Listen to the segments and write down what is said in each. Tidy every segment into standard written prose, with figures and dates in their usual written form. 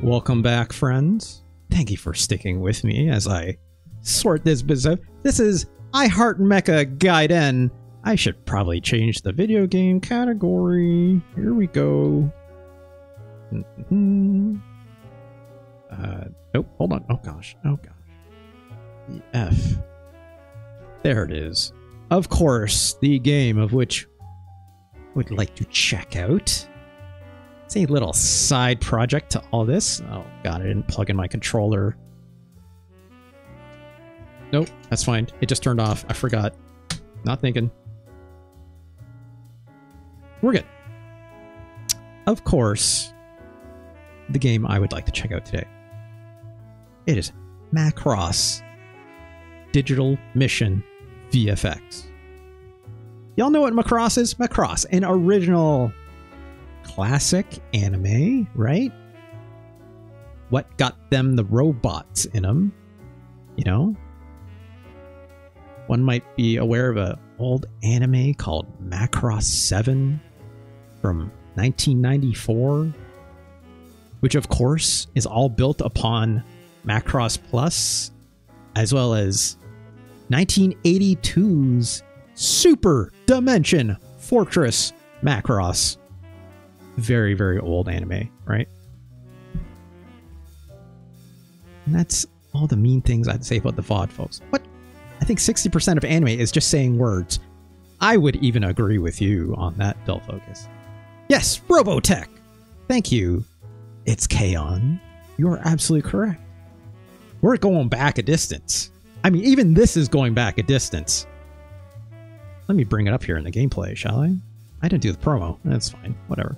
Welcome back, friends. Thank you for sticking with me as I sort this business. This is I Heart Mecha Gaiden. I should probably change the video game category. Here we go. Nope, hold on. Oh gosh. Oh gosh. The F. There it is. Of course, the game of which I would like to check out. It's a little side project to all this. Oh god, I didn't plug in my controller. Nope, that's fine. It just turned off. I forgot. Not thinking. We're good. Of course, the game I would like to check out today. It is Macross Digital Mission VF-X. Y'all know what Macross is? Macross, an original classic anime, right? What got them the robots in them, you know? One might be aware of an old anime called Macross 7 from 1994, which of course is all built upon Macross Plus, as well as 1982's Super Dimension Fortress Macross. Very, very old anime, right? And that's all the mean things I'd say about the VOD, folks. What? I think 60% of anime is just saying words. I would even agree with you on that, Dull Focus. Yes, Robotech! Thank you. It's K-On! You're absolutely correct. We're going back a distance. I mean, even this is going back a distance. Let me bring it up here in the gameplay, shall I? I didn't do the promo. That's fine. Whatever.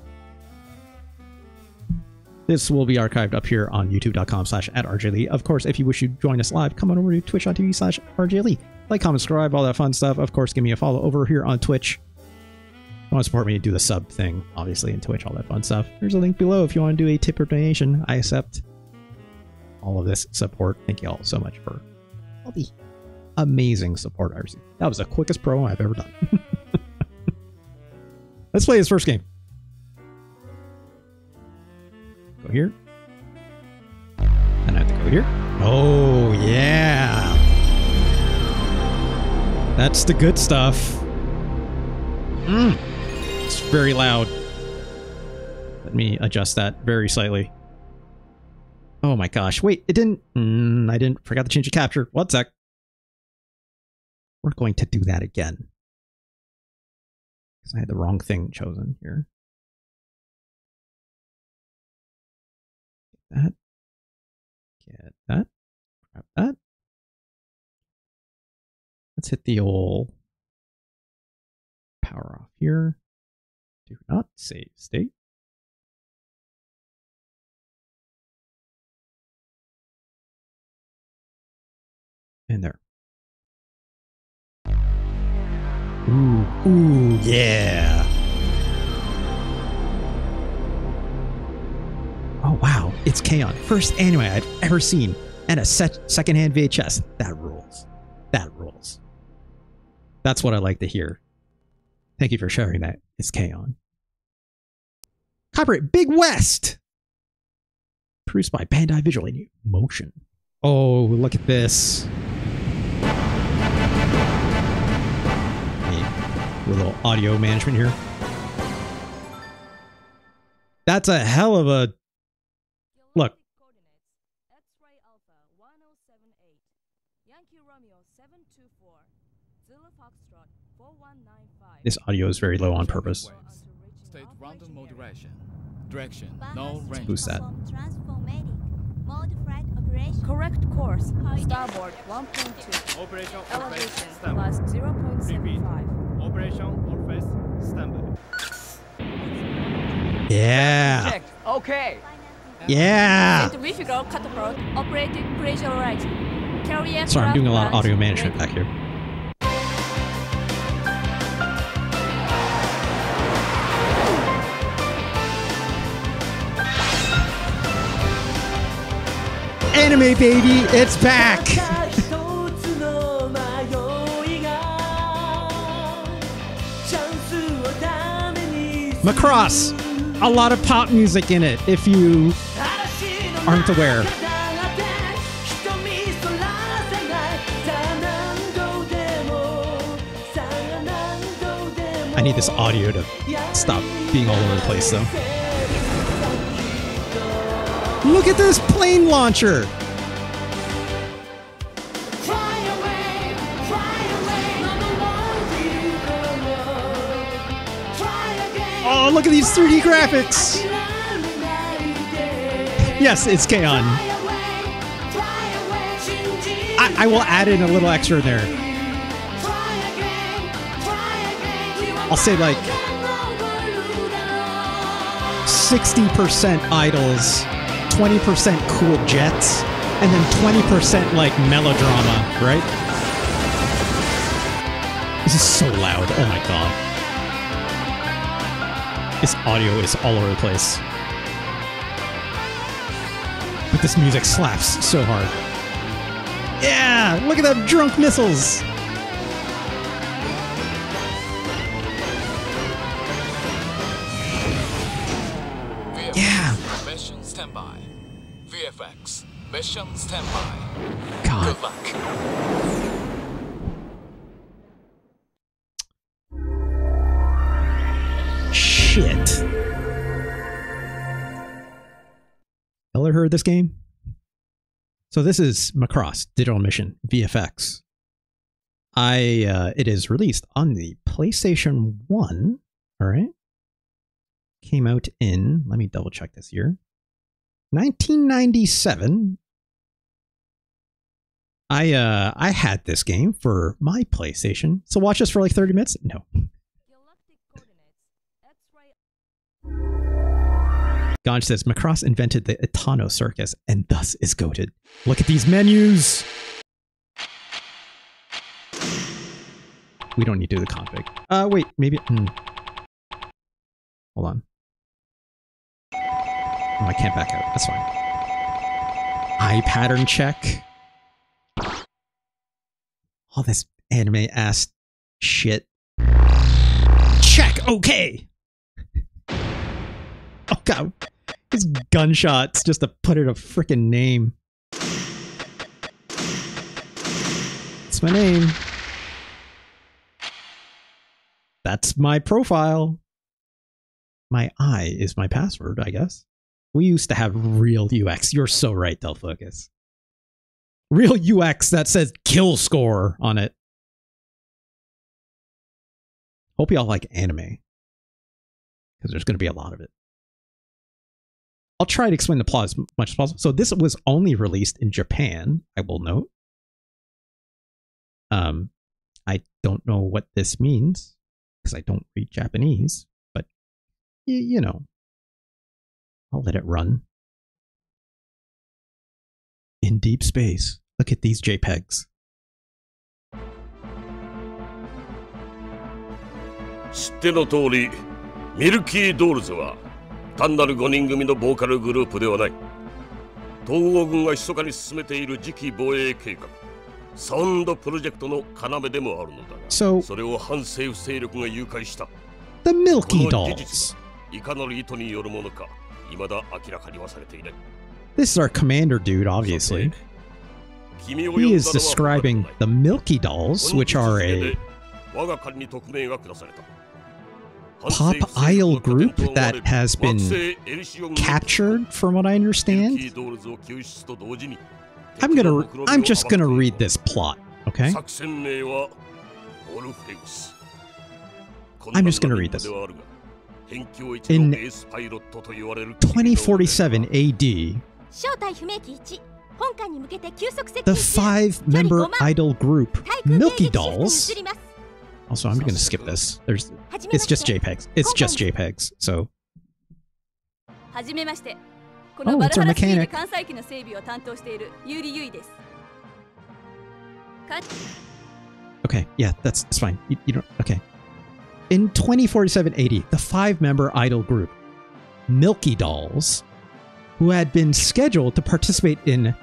This will be archived up here on youtube.com/@RJLee. Of course, if you wish to join us live, come on over to twitch.tv/RJLee. Like, comment, subscribe, all that fun stuff. Of course, give me a follow over here on Twitch. If you want to support me, do the sub thing, obviously, in Twitch, all that fun stuff. There's a link below if you want to do a tip or donation. I accept all of this support. Thank you all so much for all the amazing support I received. That was the quickest promo I've ever done. Let's play this first game. Go here. And I have to go here. Oh, yeah. That's the good stuff. It's very loud. Let me adjust that very slightly. Oh my gosh. Wait, it didn't. I didn't. Forgot to change the capture. 1 sec. We're going to do that again. Because I had the wrong thing chosen here. That. Get that. Grab that. Let's hit the old power off here. Do not save state. And there. Ooh, yeah. Oh, wow. It's K-On! First anime I've ever seen. And a secondhand VHS. That rules. That rules. That's what I like to hear. Thank you for sharing that. It's K-On! Copyright Big West! Produced by Bandai Visual Motion. Oh, look at this. A little audio management here. That's a hell of a look. This audio is very low on purpose. State random mode direction, no range. Boost that. Correct course. Starboard 1.2. Operation Elevation plus 0.75. Operation or face standby. Yeah. Check. Okay. Yeah. And vehicle catapult operating pressurized. Carrier Sorry, I'm doing a lot of craft audio management ready. back here. Anime baby, it's back. Macross, a lot of pop music in it. If you aren't aware, I need this audio to stop being all over the place, though. Look at this plane launcher! Oh, look at these 3D graphics! Yes, it's Gaiden. I will add in a little extra in there. I'll say like 60% idols, 20% cool jets, and then 20% like melodrama, right? This is so loud. Oh my god. This audio is all over the place. But this music slaps so hard. Yeah! Look at them drunk missiles! Yeah! Mission standby. VF-X. Mission standby. God. Good luck. Shit. Ever heard this game? So this is Macross Digital Mission VF-X. It is released on the PlayStation 1. All right. Came out in, let me double check this year, 1997. I had this game for my PlayStation. So watch this for like 30 minutes? No. Ganj says, Macross invented the Itano-circus and thus is goated. Look at these menus! We don't need to do the config. Wait, maybe... Hold on. Oh, I can't back out. That's fine. Eye pattern check. All this anime-ass shit. Check! Okay! Oh god. It's gunshots just to put in a freaking name. It's my name. That's my profile. My I is my password, I guess. We used to have real UX. You're so right, Del Focus. Real UX that says kill score on it. Hope y'all like anime. Because there's going to be a lot of it. I'll try to explain the plot as much as possible. So this was only released in Japan, I will note. I don't know what this means, because I don't read Japanese, but, you know, I'll let it run. In deep space, look at these JPEGs. 知っての通り、ミルキードールズは単なる5人組のボーカルグループではない。東欧軍が密かに進めている次期防衛計画、サウンドプロジェクトの要でもあるのだが、それを反政府勢力が誘拐した。The Milky Dolls. いかなる意図によるものか、未だ明らかにはされていない。This is our commander dude, obviously. He is describing the Milky Dolls, which are a pop idol group that has been captured, from what I understand. I'm just gonna read this plot, okay? I'm just gonna read this. In 2047 AD, the 5-member idol group Milky Dolls. Also, I'm gonna skip this. It's just JPEGs. It's just JPEGs. So. Oh, it's our mechanic. Okay, yeah, that's fine. You don't. Okay. In 2047 AD, the 5-member idol group Milky Dolls, who had been scheduled to participate in,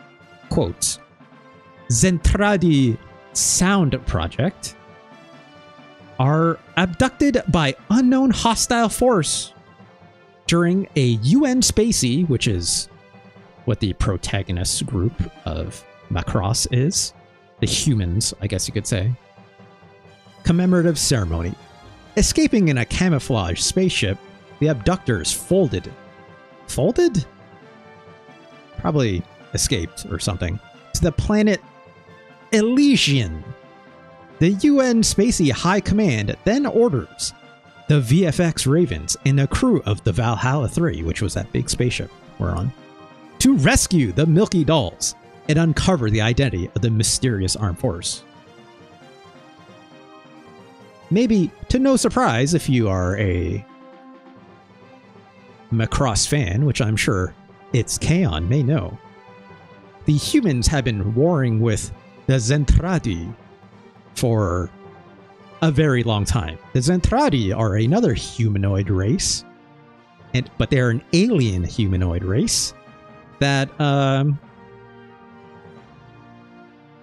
quotes, Zentradi Sound Project, are abducted by unknown hostile force during a UN Spacey, which is what the protagonist group of Macross is. The humans, I guess you could say. Commemorative ceremony. Escaping in a camouflage spaceship, the abductors folded. Folded? Probably escaped or something. To the planet Elysian. The UN Spacey High Command then orders the VF-X Ravens and the crew of the Valhalla 3, which was that big spaceship we're on, to rescue the Milky Dolls and uncover the identity of the mysterious armed force. Maybe to no surprise if you are a Macross fan, which I'm sure it's Kaon may know, the humans have been warring with the Zentradi for a very long time. The Zentradi are another humanoid race, but they're an alien humanoid race that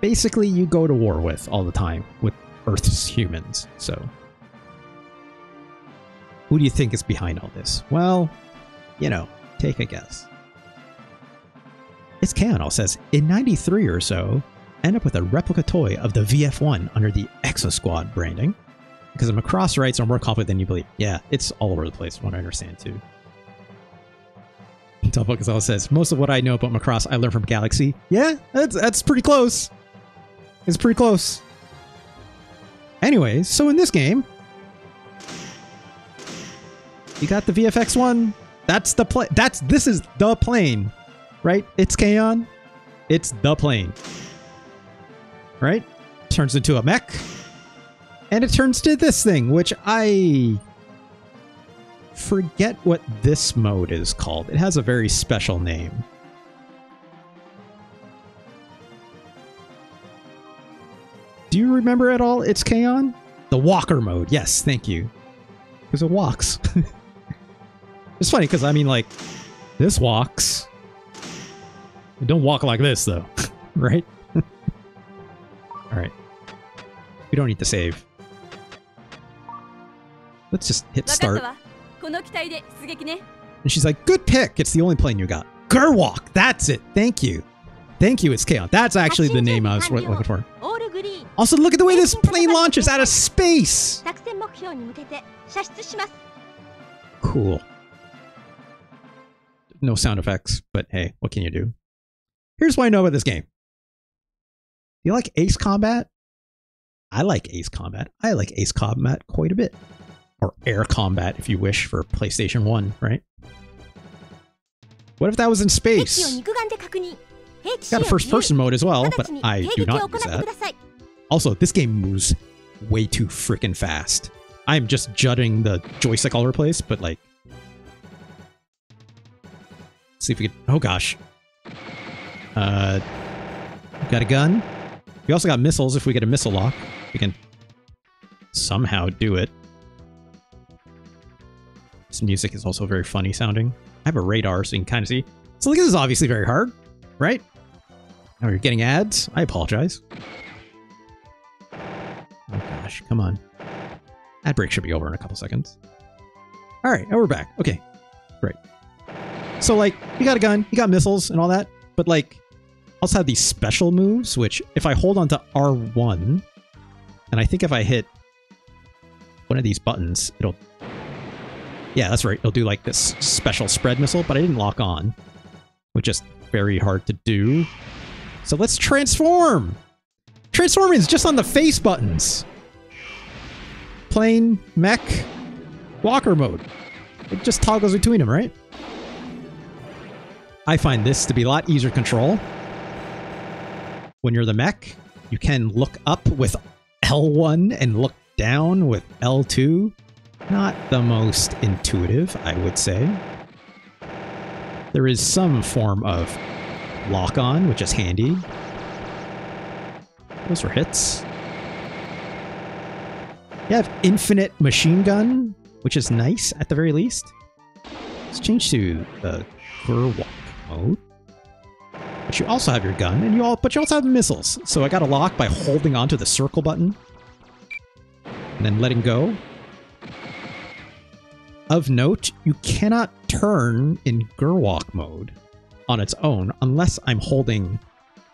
basically you go to war with all the time with Earth's humans. So who do you think is behind all this? Well, you know, take a guess. It's Kaon says, in 93 or so, end up with a replica toy of the VF1 under the Exo Squad branding. Because the Macross rights are more complicated than you believe. Yeah, it's all over the place, from what I understand too. Telfocus says, most of what I know about Macross I learned from Galaxy. Yeah, that's pretty close. It's pretty close. Anyways, so in this game, you got the VF-X1. That's the plane. This is the plane, right? It's Kaon. It's the plane, right? Turns into a mech, and it turns to this thing, which I forget what this mode is called. It has a very special name. Do you remember at all? It's Kaon? The walker mode. Yes, thank you. Because it walks. It's funny because, I mean, like, this walks. It don't walk like this, though. Right? Alright. We don't need to save. Let's just hit start. And she's like, good pick. It's the only plane you got. Gerwalk. That's it. Thank you. Thank you, it's Kaon. That's actually the name I was looking for. Also, look at the way this plane launches out of space! Cool. No sound effects, but hey, what can you do? Here's what I know about this game. You like Ace Combat? I like Ace Combat. I like Ace Combat quite a bit. Or Air Combat, if you wish, for PlayStation 1, right? What if that was in space? Got a first-person mode as well, but I do not use that. Also, this game moves way too freaking fast. I'm just jutting the joystick all over the place, but like... Let's see if we can... Oh gosh. Got a gun. We also got missiles. If we get a missile lock, we can somehow do it. This music is also very funny sounding. I have a radar so you can kind of see. So like, this is obviously very hard, right? Oh, you're getting ads? I apologize. Oh gosh, come on. Ad break should be over in a couple seconds. Alright, now we're back. Okay, great. So like, you got a gun, you got missiles and all that, but like, also have these special moves, which if I hold onto R1, and I think if I hit one of these buttons, it'll... Yeah, that's right, it'll do like this special spread missile, but I didn't lock on, which is very hard to do. So let's transform! Transforming is just on the face buttons. Plane, mech, walker mode. It just toggles between them, right? I find this to be a lot easier to control. When you're the mech, you can look up with L1 and look down with L2. Not the most intuitive, I would say. There is some form of lock-on, which is handy. Those were hits. You have infinite machine gun, which is nice at the very least. Let's change to the Gerwalk mode. But you also have your gun, and but you also have missiles. So I got a lock by holding onto the circle button and then letting go. Of note, you cannot turn in Gerwalk mode. on its own unless I'm holding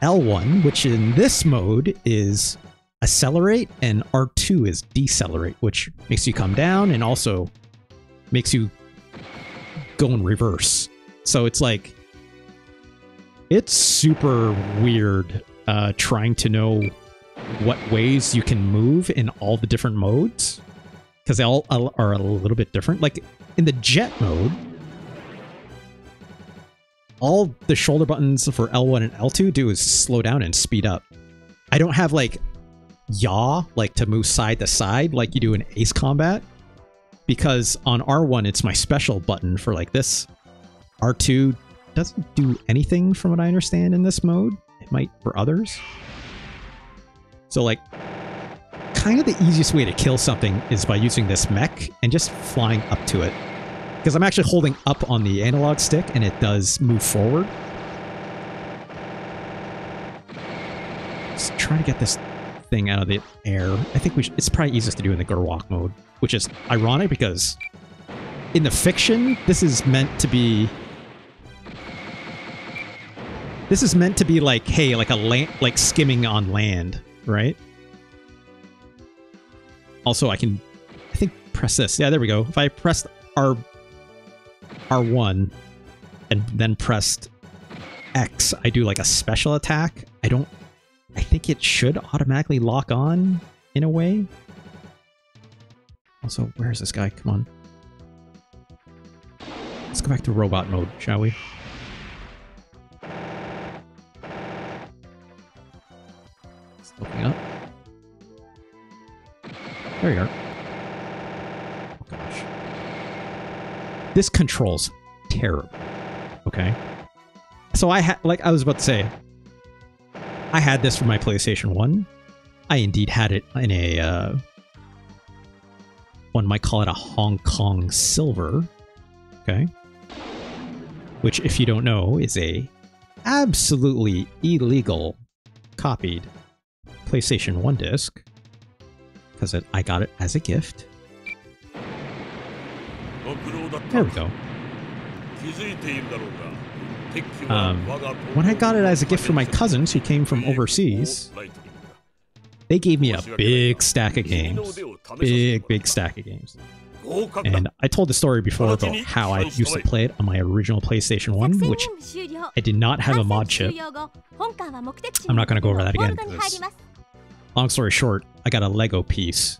L1, which in this mode is accelerate, and R2 is decelerate, which makes you come down and also makes you go in reverse. So it's like, it's super weird trying to know what ways you can move in all the different modes, because they all are a little bit different. Like in the jet mode, all the shoulder buttons for L1 and L2 do is slow down and speed up. I don't have like yaw, like to move side to side like you do in Ace Combat, because on R1 it's my special button for like this. R2 doesn't do anything from what I understand in this mode. It might for others. So like, kind of the easiest way to kill something is by using this mech and just flying up to it. Because I'm actually holding up on the analog stick and it does move forward. Just trying to get this thing out of the air. I think it's probably easiest to do in the Gerwalk mode, which is ironic because in the fiction, this is meant to be like, hey, like a land, like skimming on land, right? Also, I think press this. Yeah, there we go. If I pressed R1 and then pressed X, I do like a special attack. I think it should automatically lock on in a way. Also, where's this guy? Come on. Let's go back to robot mode, shall we? Looking up. There you are. Oh gosh. This controls terrible. Okay. So I was about to say, I had this for my PlayStation 1. I indeed had it in a, one might call it a Hong Kong Silver. Okay. Which, if you don't know, is a absolutely illegal copied PlayStation 1 disc, because I got it as a gift. There we go. When I got it as a gift from my cousins who came from overseas, they gave me a big stack of games. Big stack of games. And I told the story before about how I used to play it on my original PlayStation 1, which I did not have a mod chip. I'm not going to go over that again, because long story short, I got a Lego piece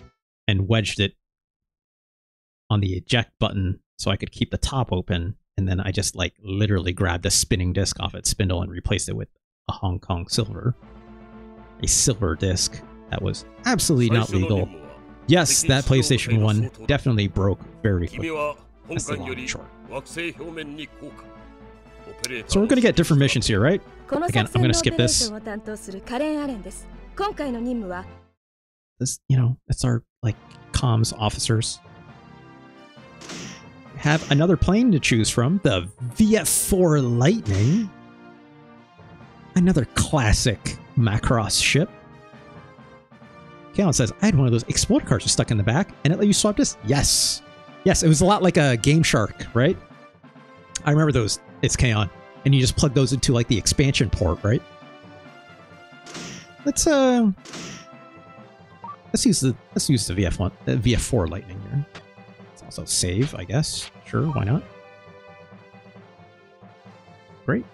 and wedged it on the eject button so I could keep the top open, and then I just like literally grabbed a spinning disc off its spindle and replaced it with a Hong Kong Silver. A silver disc that was absolutely not legal. Yes, that PlayStation 1 definitely broke very quickly. That's the long and short. So we're going to get different missions here, right? Again, I'm going to skip this. This, you know, that's our, like, comms officers. Have another plane to choose from, the VF-4 Lightning. Another classic Macross ship. Kalen says, I had one of those explode cartridges stuck in the back, and it let you swap this? Yes. Yes, it was a lot like a Game Shark, right? I remember those. It's Kaon. And you just plug those into, like, the expansion port, right? Let's use the VF1, VF-4 Lightning here. Let's also save, I guess. Sure, why not? Great.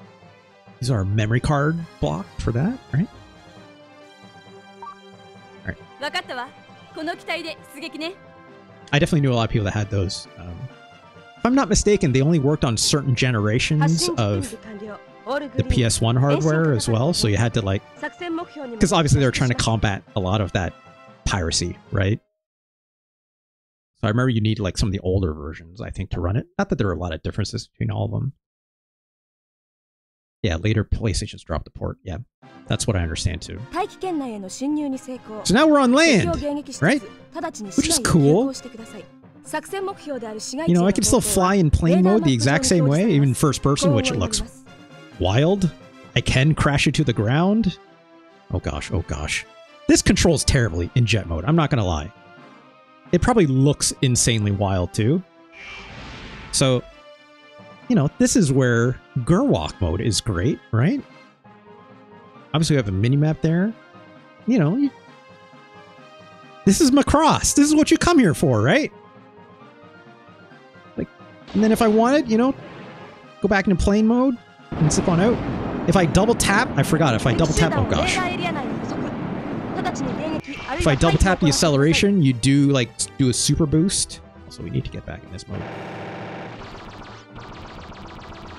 These are our memory card block for that, right? Alright. I definitely knew a lot of people that had those. If I'm not mistaken, they only worked on certain generations of the PS1 hardware as well, so you had to, like, because obviously they were trying to combat a lot of that piracy, right? So I remember you need, like, some of the older versions, I think, to run it. Not that there were a lot of differences between all of them. Yeah, later PlayStations dropped the port. Yeah, that's what I understand too. So now we're on land, right? Which is cool. You know, I can still fly in plane mode the exact same way, even first person, which looks wild. I can crash it to the ground. Oh gosh, oh gosh. This controls terribly in jet mode, I'm not gonna lie. It probably looks insanely wild too. So, you know, this is where Gerwalk mode is great, right? Obviously, we have a mini-map there. You know, this is Macross. This is what you come here for, right? Like, and then if I wanted, you know, go back into plane mode and zip on out. If I double tap, I forgot. If I double tap, oh gosh. If I double tap the acceleration, you do like do a super boost. So we need to get back in this mode.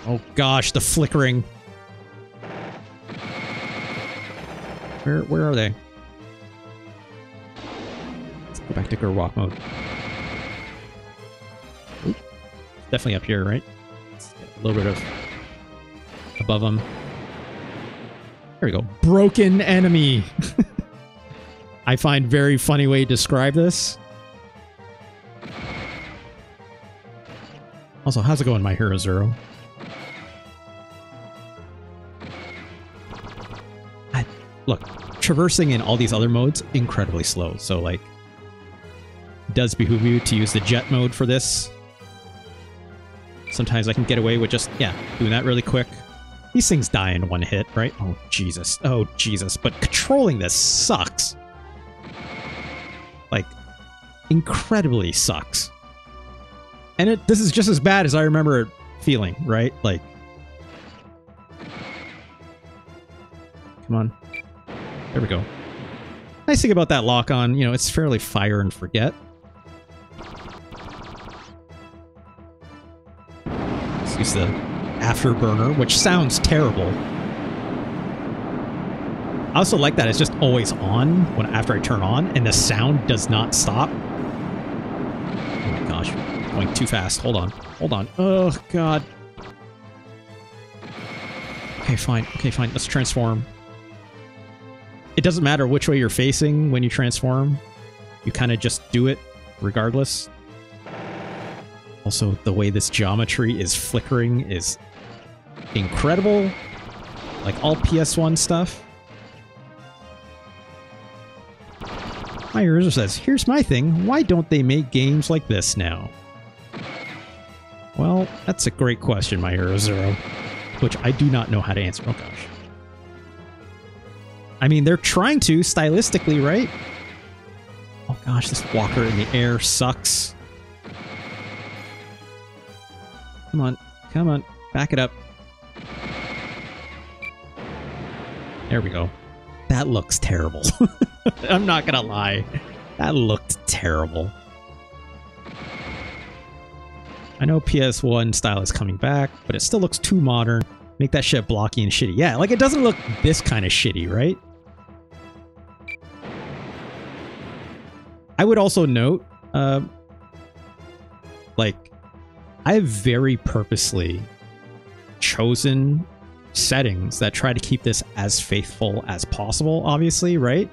Oh gosh, the flickering. Where are they? Let's go back to Gerwalk mode. Oop. Definitely up here, right? Let's get a little bit of above them. There we go. Broken enemy. I find very funny way to describe this. Also, how's it going, My Hero Zero? Look, traversing in all these other modes, incredibly slow. So, like, it does behoove you to use the jet mode for this. Sometimes I can get away with just, yeah, doing that really quick. These things die in one hit, right? Oh, Jesus. Oh, Jesus. But controlling this sucks. Like, incredibly sucks. And this is just as bad as I remember it feeling, right? Like, come on. There we go. Nice thing about that lock-on, you know, it's fairly fire and forget. Let's use the afterburner, which sounds terrible. I also like that it's just always on when after I turn on, and the sound does not stop. Oh my gosh, going too fast. Hold on. Hold on. Oh, God. Okay, fine. Okay, fine. Let's transform. It doesn't matter which way you're facing when you transform. You kind of just do it regardless. Also, the way this geometry is flickering is incredible. Like all PS1 stuff. My user says, here's my thing. Why don't they make games like this now? Well, that's a great question, My Hero Zero. Which I do not know how to answer. Oh, gosh. I mean, they're trying to, stylistically, right? Oh gosh, this walker in the air sucks. Come on, come on, back it up. There we go. That looks terrible. I'm not gonna lie. That looked terrible. I know PS1 style is coming back, but it still looks too modern. Make that shit blocky and shitty. Yeah, like it doesn't look this kind of shitty, right? I would also note, like, I have very purposely chosen settings that try to keep this as faithful as possible, obviously, right?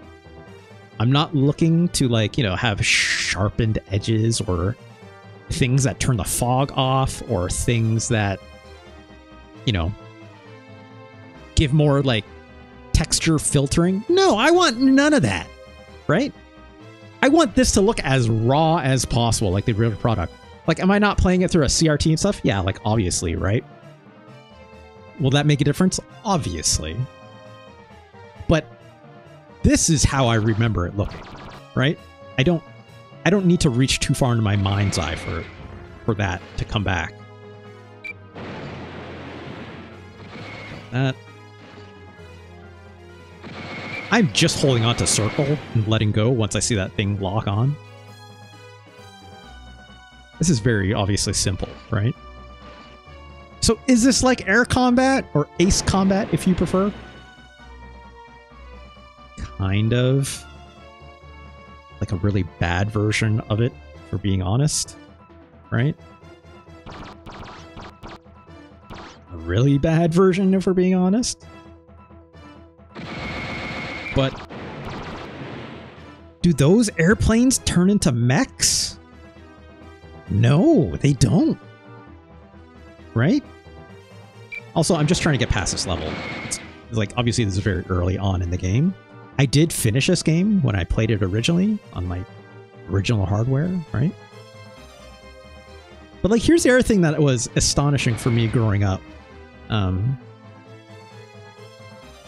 I'm not looking to, like, you know, have sharpened edges or things that turn the fog off or things that, you know, give more, like, texture filtering. No, I want none of that, right? I want this to look as raw as possible, like the real product. Like, am I not playing it through a CRT and stuff? Yeah, like, obviously, right? Will that make a difference? Obviously. But this is how I remember it looking, right? I don't need to reach too far into my mind's eye for that to come back. That. I'm just holding on to circle and letting go once I see that thing lock on. This is very obviously simple, right? So is this like air combat or ace combat if you prefer? Kind of. Like a really bad version of it, for being honest, right? A really bad version, if we're being honest. But do those airplanes turn into mechs? No, they don't. Right? Also, I'm just trying to get past this level. It's like, obviously, this is very early on in the game. I did finish this game when I played it originally on my original hardware, right? But like, here's the other thing that was astonishing for me growing up.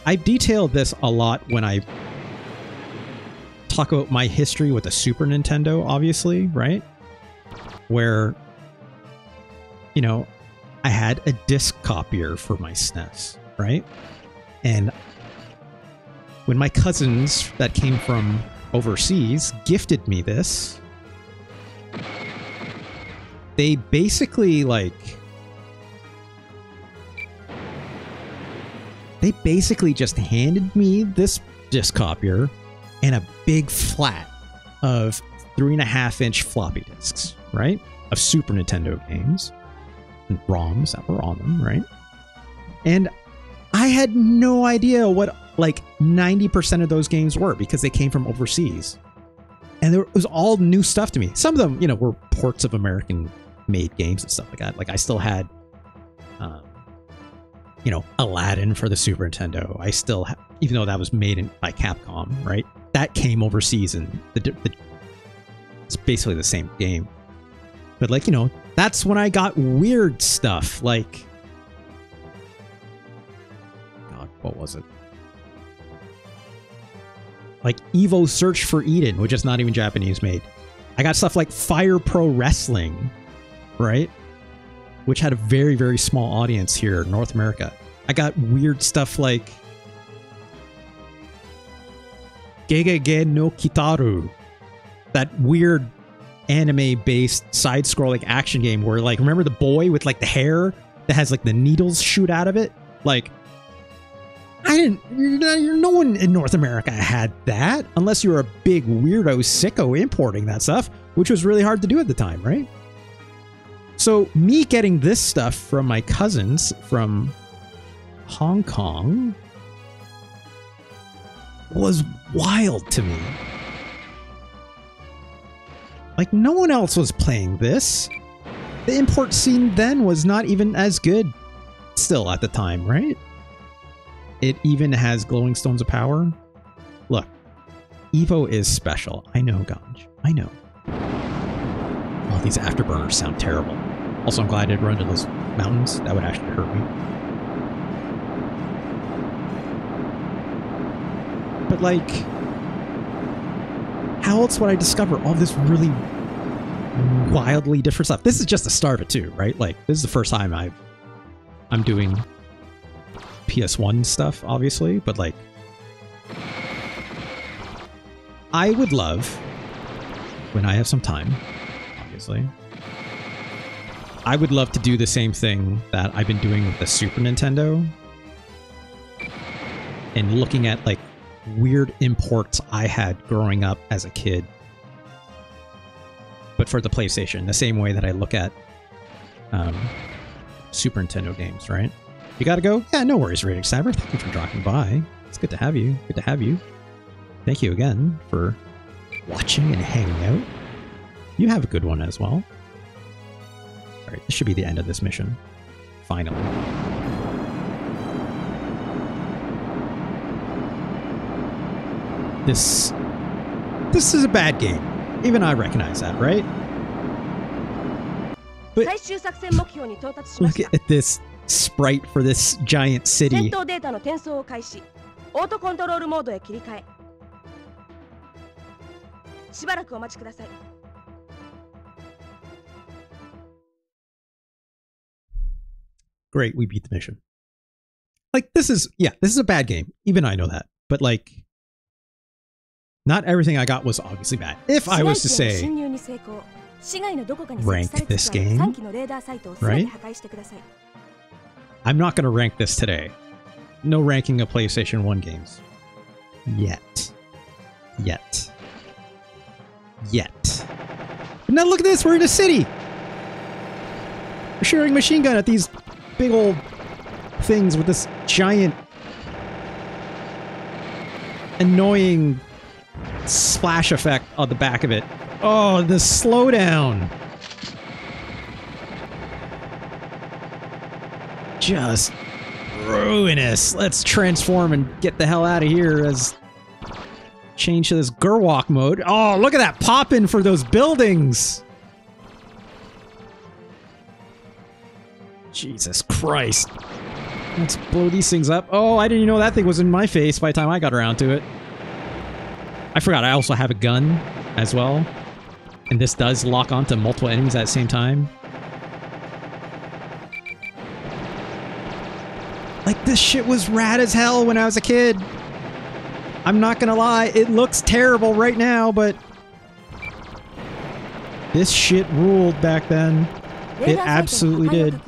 I've detailed this a lot when I talk about my history with the Super Nintendo, obviously, right? Where, you know, I had a disc copier for my SNES, right? And when my cousins that came from overseas gifted me this, they basically just handed me this disc copier and a big flat of 3.5-inch floppy disks, right? Of Super Nintendo games and ROMs that were on them, right? And I had no idea what like 90% of those games were because they came from overseas. And it was all new stuff to me. Some of them, you know, were ports of American-made games and stuff like that. Like I still had, you know, Aladdin for the Super Nintendo. I still, even though that was made by Capcom, right? That came overseas, and it's basically the same game. But like, you know, that's when I got weird stuff. Like, God, what was it? Like Evo Search for Eden, which is not even Japanese made. I got stuff like Fire Pro Wrestling, right? Which had a very, very small audience here in North America. I got weird stuff like Gegege no Kitaru, that weird anime-based side-scrolling action game where, like, remember the boy with like the hair that has like the needles shoot out of it? Like, no one in North America had that unless you were a big weirdo sicko importing that stuff, which was really hard to do at the time, right? So me getting this stuff from my cousins from Hong Kong was wild to me. Like, no one else was playing this. The import scene then was not even as good still at the time, right? It even has glowing stones of power. Look, Evo is special. I know, Ganj. I know. Oh, these afterburners sound terrible. Also, I'm glad I didn't run to those mountains. That would actually hurt me. But like, how else would I discover all this really wildly different stuff? This is just the start of it too, right? Like, this is the first time I'm doing PS1 stuff, obviously, but like, I would love, when I have some time, obviously, I would love to do the same thing that I've been doing with the Super Nintendo and looking at like weird imports I had growing up as a kid, but for the PlayStation, the same way that I look at Super Nintendo games, right? You gotta go? Yeah, no worries, Rating Cyber. Thank you for dropping by. It's good to have you. Good to have you. Thank you again for watching and hanging out. You have a good one as well. Alright, this should be the end of this mission. Finally. This is a bad game. Even I recognize that, right? But look at this sprite for this giant city. Great, we beat the mission. Like, this is a bad game. Even I know that. But like, not everything I got was obviously bad. If I was to say rank this game, right? I'm not going to rank this today. No ranking of PlayStation 1 games. Yet. But now look at this, we're in a city! We're shooting a machine gun at these big old things with this giant annoying splash effect on the back of it. Oh, the slowdown! Just ruinous. Let's transform and get the hell out of here as change to this Gerwalk mode. Oh, look at that pop-in for those buildings! Jesus Christ. Let's blow these things up. Oh, I didn't even know that thing was in my face by the time I got around to it. I forgot I also have a gun as well. And this does lock onto multiple enemies at the same time. Like, this shit was rad as hell when I was a kid. I'm not gonna lie, it looks terrible right now, but this shit ruled back then. It absolutely did.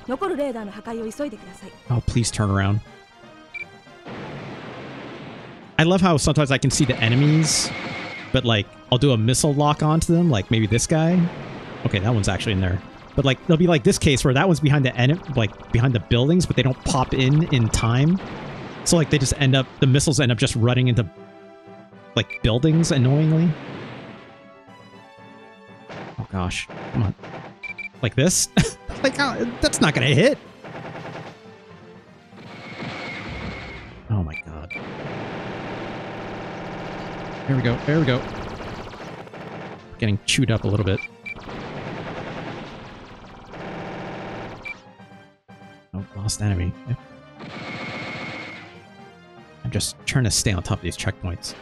Oh, please turn around. I love how sometimes I can see the enemies, but like, I'll do a missile lock onto them, like maybe this guy. Okay, that one's actually in there. But like, there'll be like this case where that one's behind the behind the buildings, but they don't pop in time. So like, they just end up, the missiles end up just running into like buildings annoyingly. Oh gosh, come on. Like this? Like, that's not gonna hit. Oh my god. There we go, there we go. Getting chewed up a little bit. Oh, lost enemy. Yep. I'm just trying to stay on top of these checkpoints.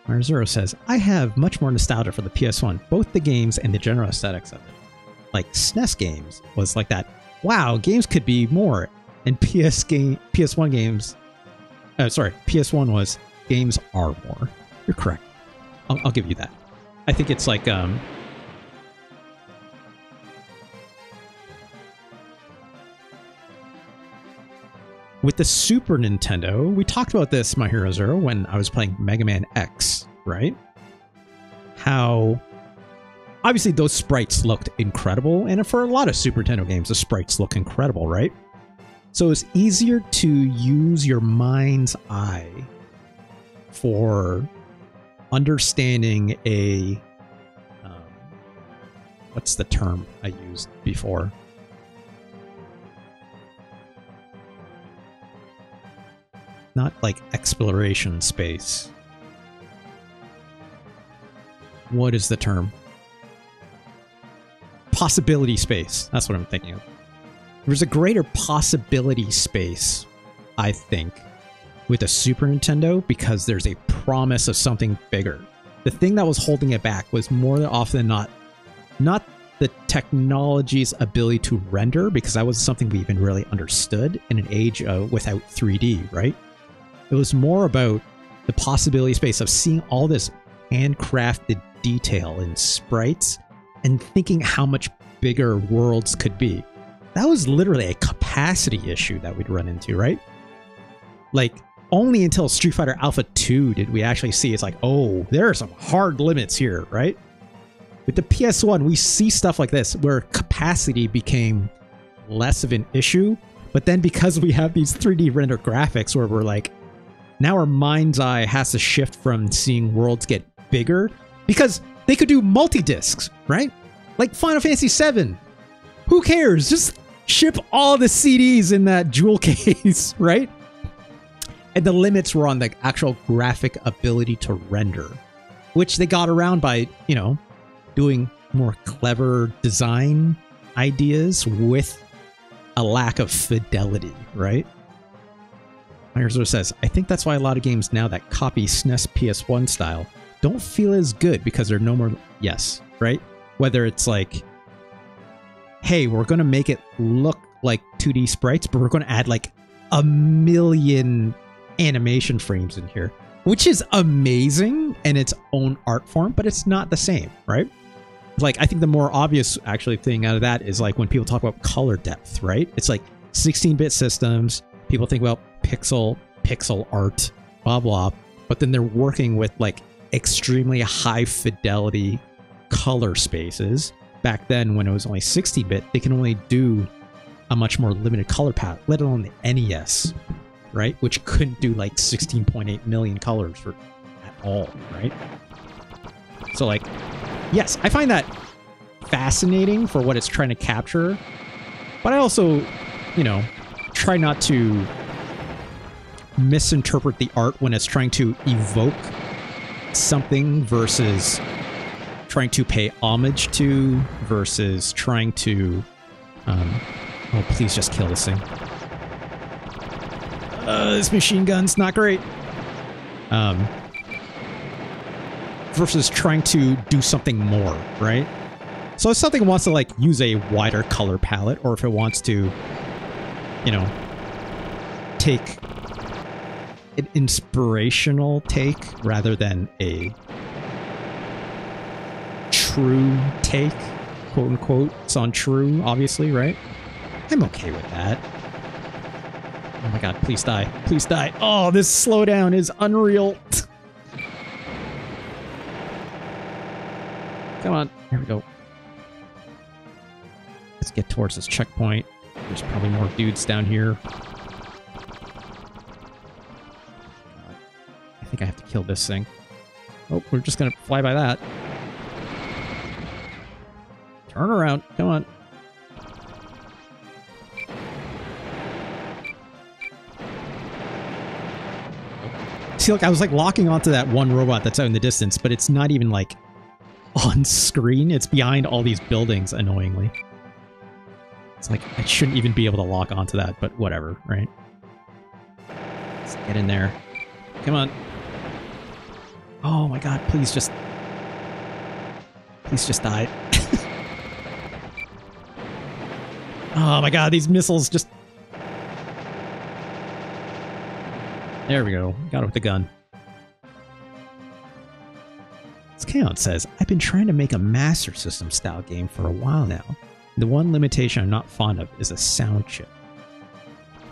Marzuro says, I have much more nostalgia for the PS1, both the games and the general aesthetics of it. Like SNES games was like that, wow, games could be more. And PS1 games, PS1 was games are more. You're correct. I'll give you that. I think it's like, with the Super Nintendo, we talked about this, My Hero Zero, when I was playing Mega Man X, right? How, obviously those sprites looked incredible, and for a lot of Super Nintendo games, the sprites look incredible, right? So it's easier to use your mind's eye for understanding a, what's the term I used before? Not like exploration space. What is the term? Possibility space. That's what I'm thinking of. There's a greater possibility space, I think, with a Super Nintendo because there's a promise of something bigger. The thing that was holding it back was more often than not the technology's ability to render, because that wasn't something we even really understood in an age without 3D, right? It was more about the possibility space of seeing all this handcrafted detail in sprites and thinking how much bigger worlds could be. That was literally a capacity issue that we'd run into, right? Like, only until Street Fighter Alpha 2 did we actually see it's like, oh, there are some hard limits here, right? With the PS1, we see stuff like this where capacity became less of an issue, but then because we have these 3D rendered graphics where we're like, now our mind's eye has to shift from seeing worlds get bigger, because they could do multi-discs, right? Like Final Fantasy VII. Who cares? Just ship all the CDs in that jewel case, right? And the limits were on the actual graphic ability to render, which they got around by, you know, doing more clever design ideas with a lack of fidelity, right? Myers says, I think that's why a lot of games now that copy SNES PS1 style don't feel as good because they're no more... Yes, right? Whether it's like, hey, we're going to make it look like 2D sprites, but we're going to add like 1 million animation frames in here, which is amazing in its own art form, but it's not the same, right? Like, I think the more obvious actually thing out of that is like when people talk about color depth, right? It's like 16-bit systems, people think about pixel art, blah, blah, but then they're working with like extremely high fidelity color spaces. Back then, when it was only 60-bit, they can only do a much more limited color palette, let alone the NES, right? Which couldn't do like 16.8 million colors at all, right? So like, yes, I find that fascinating for what it's trying to capture, but I also, you know, try not to misinterpret the art when it's trying to evoke something versus trying to pay homage to versus trying to Oh, please just kill this thing. This machine gun's not great. Versus trying to do something more, right? So if something wants to like use a wider color palette, or if it wants to, you know, take an inspirational take rather than a true take, quote unquote, it's on true, obviously, right? I'm okay with that. Oh my god, please die. Please die. Oh, this slowdown is unreal. Come on. Here we go. Let's get towards this checkpoint. There's probably more dudes down here. I think I have to kill this thing. Oh, we're just gonna fly by that. Turn around. Come on. See, look, I was like locking onto that one robot that's out in the distance, but it's not even like on screen. It's behind all these buildings, annoyingly. It's like I shouldn't even be able to lock onto that, but whatever, right? Let's get in there. Come on. Oh my god, please just die. Oh my god, these missiles just... There we go. Got it with the gun. Kaon says, I've been trying to make a Master System style game for a while now. The one limitation I'm not fond of is a sound chip.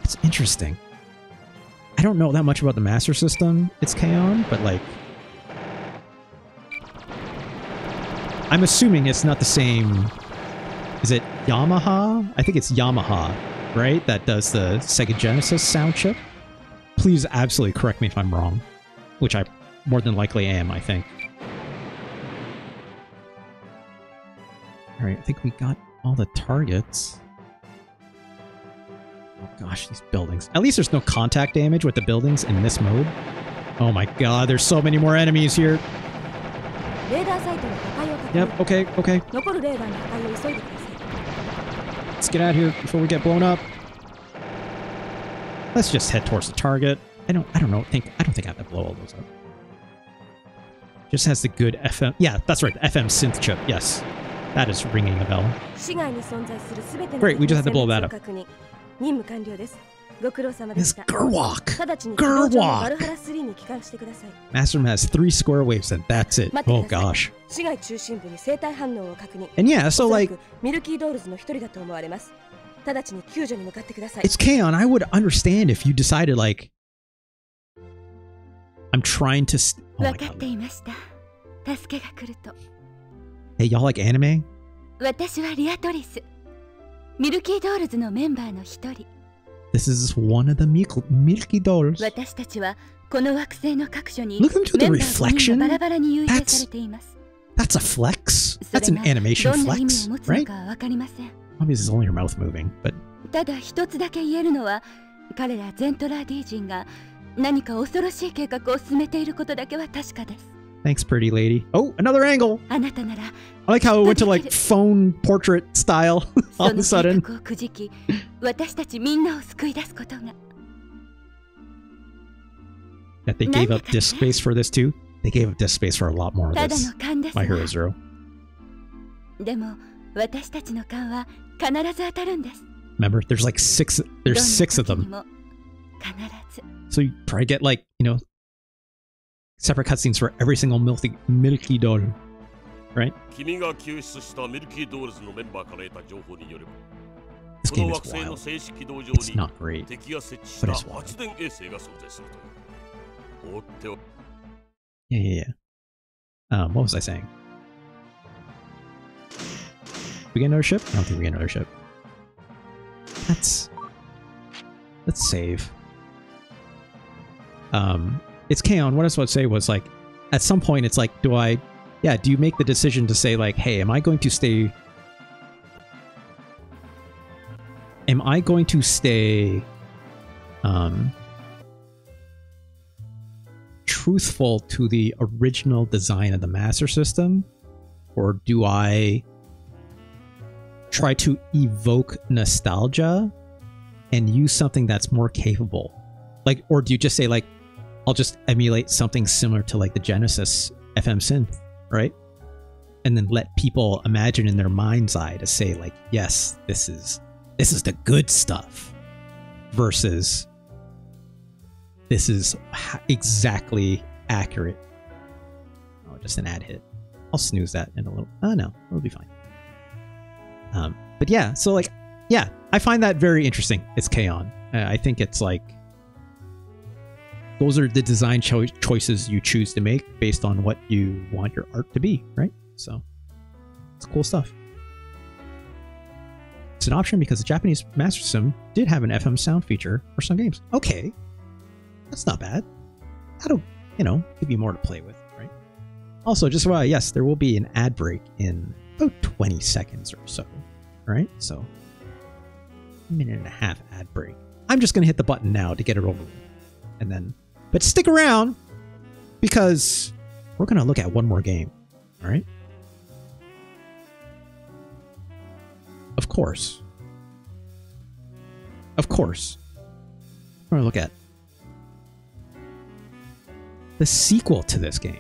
It's interesting. I don't know that much about the Master System, it's Kaon, but like... I'm assuming it's not the same... Is it Yamaha? I think it's Yamaha, right? That does the Sega Genesis sound chip. Please absolutely correct me if I'm wrong. Which I more than likely am, I think. Alright, I think we got all the targets. Oh gosh, these buildings. At least there's no contact damage with the buildings in this mode. Oh my god, there's so many more enemies here. Yep, okay, okay. Let's get out of here before we get blown up. Let's just head towards the target. I don't know. I don't think I have to blow all those up. Just has the good FM. Yeah, that's right. FM synth chip. Yes. That is ringing a bell. Great, we just had to blow that up. This Gerwalk! Gerwalk! Masterman has 3 square waves and that's it. Oh gosh. And yeah, so like... It's Kaon. I would understand if you decided like... I'm trying to... Oh my god. Hey, y'all like anime? This is one of the Milky Dolls. Look into the reflection? That's a flex? That's an animation flex, right? Obviously it's only her mouth moving, but... Thanks, pretty lady. Oh, another angle! I like how it went to like phone portrait style all of a sudden. That they gave up disk space for this too? They gave up disk space for a lot more of this. My Hero Zero. Remember, there's like 6 of them. So you probably get like, you know, separate cutscenes for every single Milky Doll, right? This game is wild. It's not great, but it's wild. Yeah. What was I saying? We get another ship? I don't think we get another ship. Let's save. It's Kaon. What I was about to say was like, at some point it's like, do you make the decision to say like, hey, am I going to stay truthful to the original design of the Master System, or do I try to evoke nostalgia and use something that's more capable? Like, or do you just say like, I'll just emulate something similar to like the Genesis FM synth, right? And then let people imagine in their mind's eye to say like, yes, this is the good stuff, versus this is exactly accurate. Oh, just an ad hit. I'll snooze that in a little. Oh no, it'll be fine. But yeah, so like, yeah, I find that very interesting. It's K-On! I think it's like, those are the design choices you choose to make based on what you want your art to be, right? So it's cool stuff. It's an option because the Japanese Master System did have an FM sound feature for some games. Okay, that's not bad. That'll, give you more to play with, right? Also, just yes, there will be an ad break in about 20 seconds or so, right? So, a minute and a half ad break. I'm just going to hit the button now to get it over with. And then, but stick around because we're going to look at one more game, all right? Of course. Of course. We're going to look at the sequel to this game.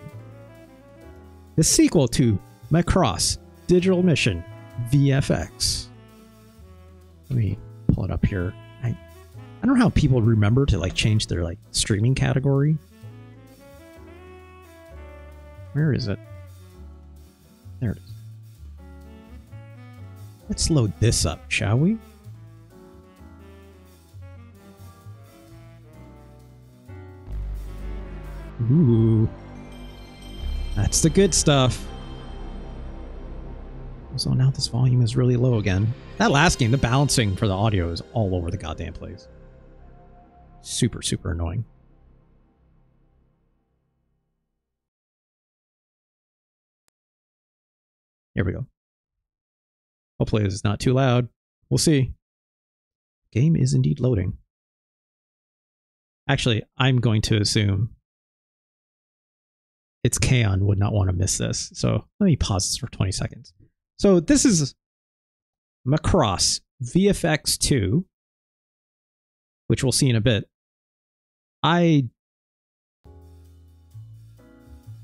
The sequel to Macross Digital Mission VF-X. Let me pull it up here. I don't know how people remember to like change their like streaming category. Where is it? There it is. Let's load this up, shall we? Ooh. That's the good stuff. So now this volume is really low again. That last game, the balancing for the audio is all over the goddamn place. Super, super annoying. Here we go. Hopefully this is not too loud. We'll see. Game is indeed loading. Actually, I'm going to assume it's K-On! Would not want to miss this. So let me pause this for 20 seconds. So this is Macross VF-X2, which we'll see in a bit. I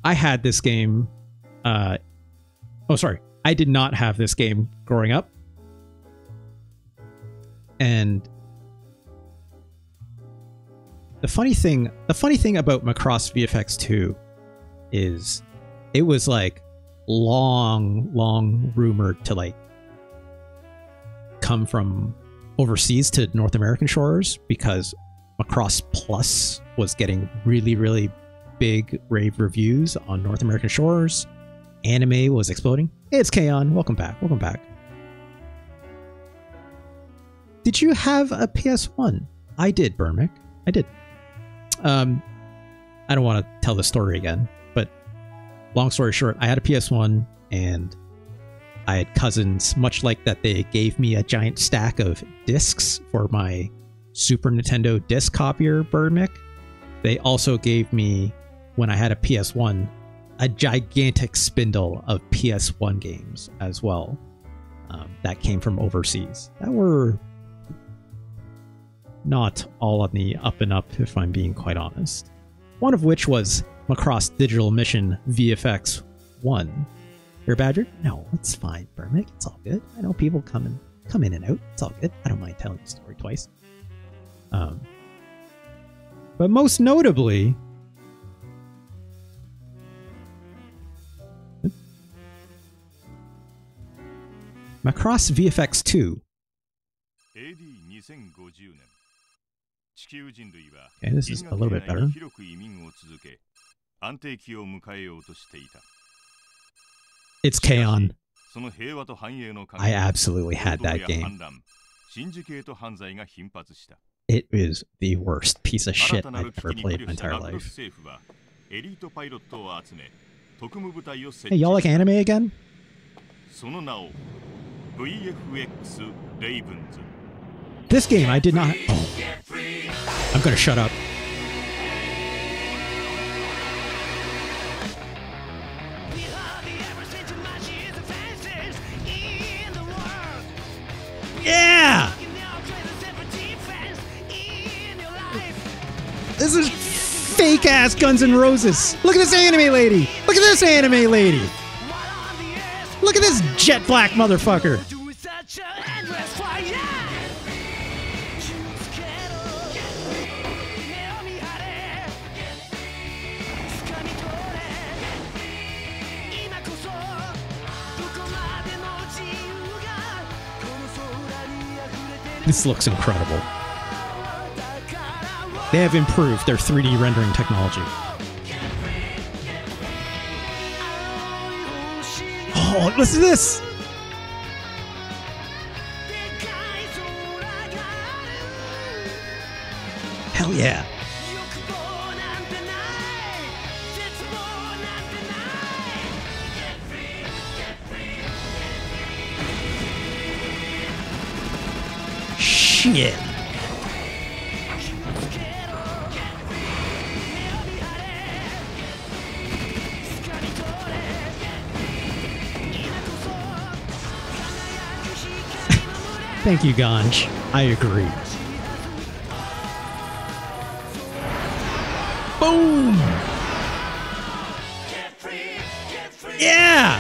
had this game. I did not have this game growing up. And the funny thing about Macross VF-X2 is it was like long rumored to like come from overseas to North American shores because Macross Plus was getting really big rave reviews on North American shores. Anime was exploding. It's K-On! Welcome back. Welcome back. Did you have a PS1? I did, Burmick. I did. I don't want to tell the story again, but long story short, I had a PS1 and I had cousins, much like that they gave me a giant stack of discs for my Super Nintendo disc copier, Burmick. They also gave me, when I had a PS1, a gigantic spindle of PS1 games as well. That came from overseas. That were not all on the up and up, if I'm being quite honest. One of which was Macross Digital Mission VF-X1. You're a badger? No, it's fine, Burmick. It's all good. I know people come in and out. It's all good. I don't mind telling the story twice. But most notably, Macross VF-X2. Okay, this is a little bit better. It's K-On! I absolutely had that game. It is the worst piece of shit I've ever played in my entire life. Hey, y'all like anime again? This game I did not... Oh. I'm gonna shut up. This is fake ass Guns N' Roses. Look at this anime lady. Look at this anime lady. Look at this jet black motherfucker. This looks incredible. They have improved their 3D rendering technology. Oh, listen to this! Hell yeah. Shit. Thank you, Ganj. I agree. Boom! Yeah!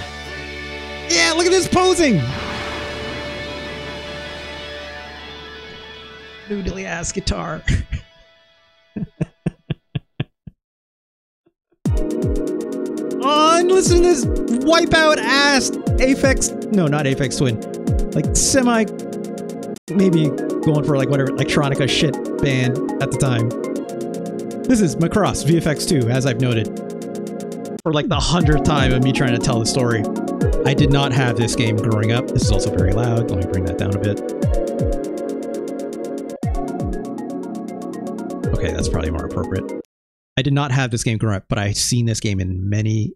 Yeah, look at this posing! Noodly ass guitar. Oh, and listen to this wipeout ass Aphex. No, not Aphex Twin. Like semi. Maybe going for like whatever electronica shit band at the time. This is Macross VF-X2, as I've noted. For like the 100th time of me trying to tell the story. I did not have this game growing up. This is also very loud. Let me bring that down a bit. Okay, that's probably more appropriate. I did not have this game growing up, but I've seen this game in many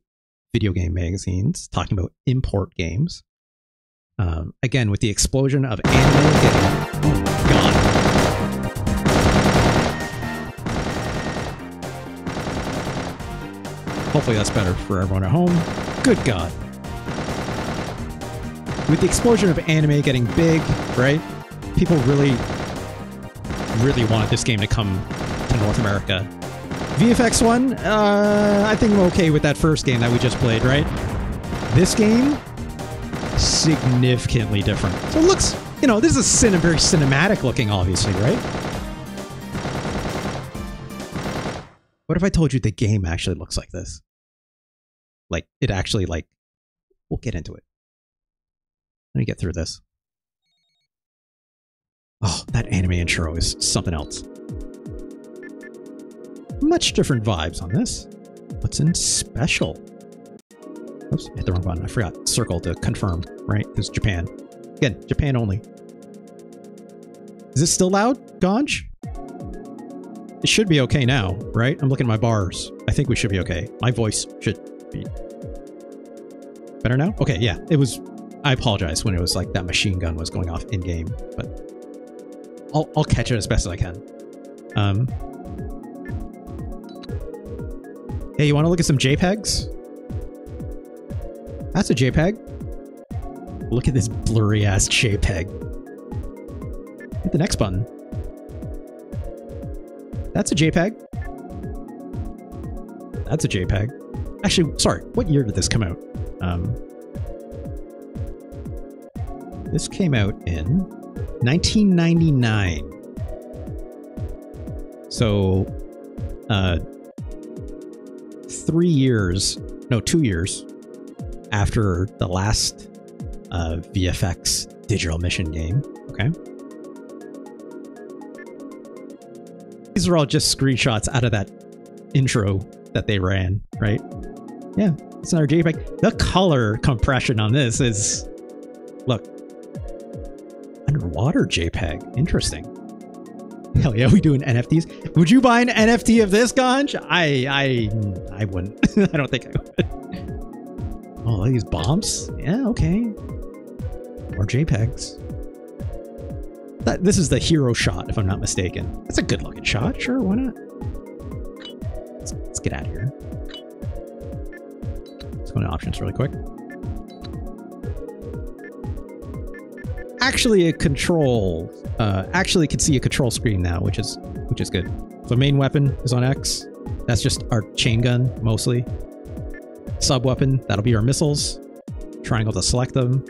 video game magazines talking about import games. Again, with the explosion of anime getting gone. Hopefully that's better for everyone at home. Good God. With the explosion of anime getting big, right? People really wanted this game to come to North America. VF-X1, I think I'm okay with that first game that we just played, right? This game, significantly different. So it looks, you know, this is very cinematic looking, obviously, right? What if I told you the game actually looks like this? Like, it actually, like, we'll get into it. Let me get through this. Oh, that anime intro is something else. Much different vibes on this. What's in special? Oops, hit the wrong button. I forgot. Circle to confirm, right? This is Japan. Again, Japan only. Is this still loud, Ganj? It should be okay now, right? I'm looking at my bars. I think we should be okay. My voice should be better now? Okay, yeah. It was... I apologize when it was like that machine gun was going off in-game, but I'll catch it as best as I can. Hey, you want to look at some JPEGs? That's a JPEG. Look at this blurry-ass JPEG. Hit the next button. That's a JPEG. That's a JPEG. Actually, sorry, what year did this come out? This came out in 1999. So, 2 years after the last VF-X Digital Mission game. Okay. These are all just screenshots out of that intro that they ran, right? Yeah, it's another JPEG. The color compression on this is, look, underwater JPEG. Interesting. Hell yeah, we doing NFTs? Would you buy an NFT of this, Ganj? I wouldn't. I don't think I would. Oh, these bombs? Yeah, okay. More JPEGs. This is the hero shot, if I'm not mistaken. That's a good looking shot. Sure, why not? Let's get out of here. Let's go to options really quick. actually a control. Actually can see a control screen now, which is good. So main weapon is on X. That's just our chain gun mostly. Sub weapon, that'll be our missiles. Triangle to select them.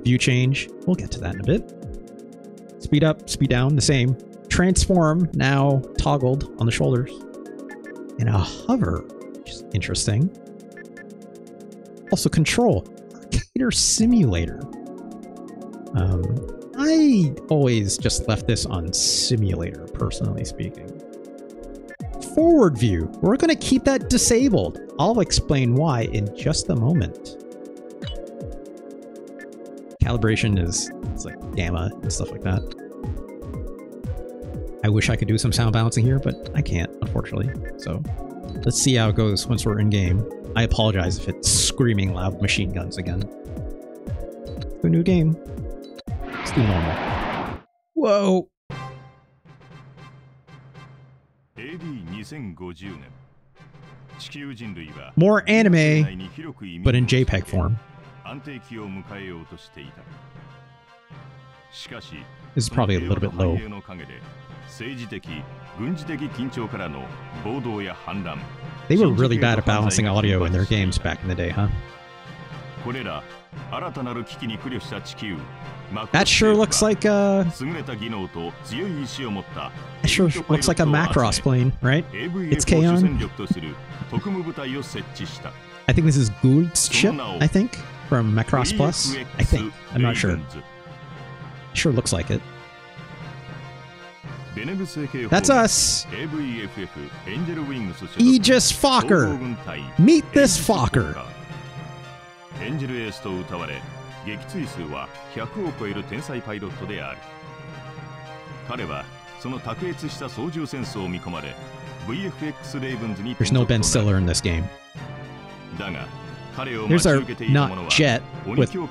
View change, we'll get to that in a bit. Speed up, speed down, the same. Transform, now toggled on the shoulders. And a hover, which is interesting. Also control, arcader simulator. I always just left this on simulator, personally speaking. Forward view, we're going to keep that disabled. I'll explain why in just a moment. Calibration is like gamma and stuff like that. I wish I could do some sound balancing here, but I can't, unfortunately. So let's see how it goes once we're in game. I apologize if it's screaming loud machine guns again. It's a new game. Let's do normal. Whoa! More anime, but in JPEG form. This is probably a little bit low. They were really bad at balancing audio in their games back in the day, huh? That sure looks like a... That sure looks like a Macross plane, right? It's K-On! I think this is Gould's ship, I think, from Macross Plus. I think. I'm not sure. Sure looks like it. That's us! Aegis Fokker! Meet this Fokker! There's no Ben Stiller in this game. There's our not jet with, you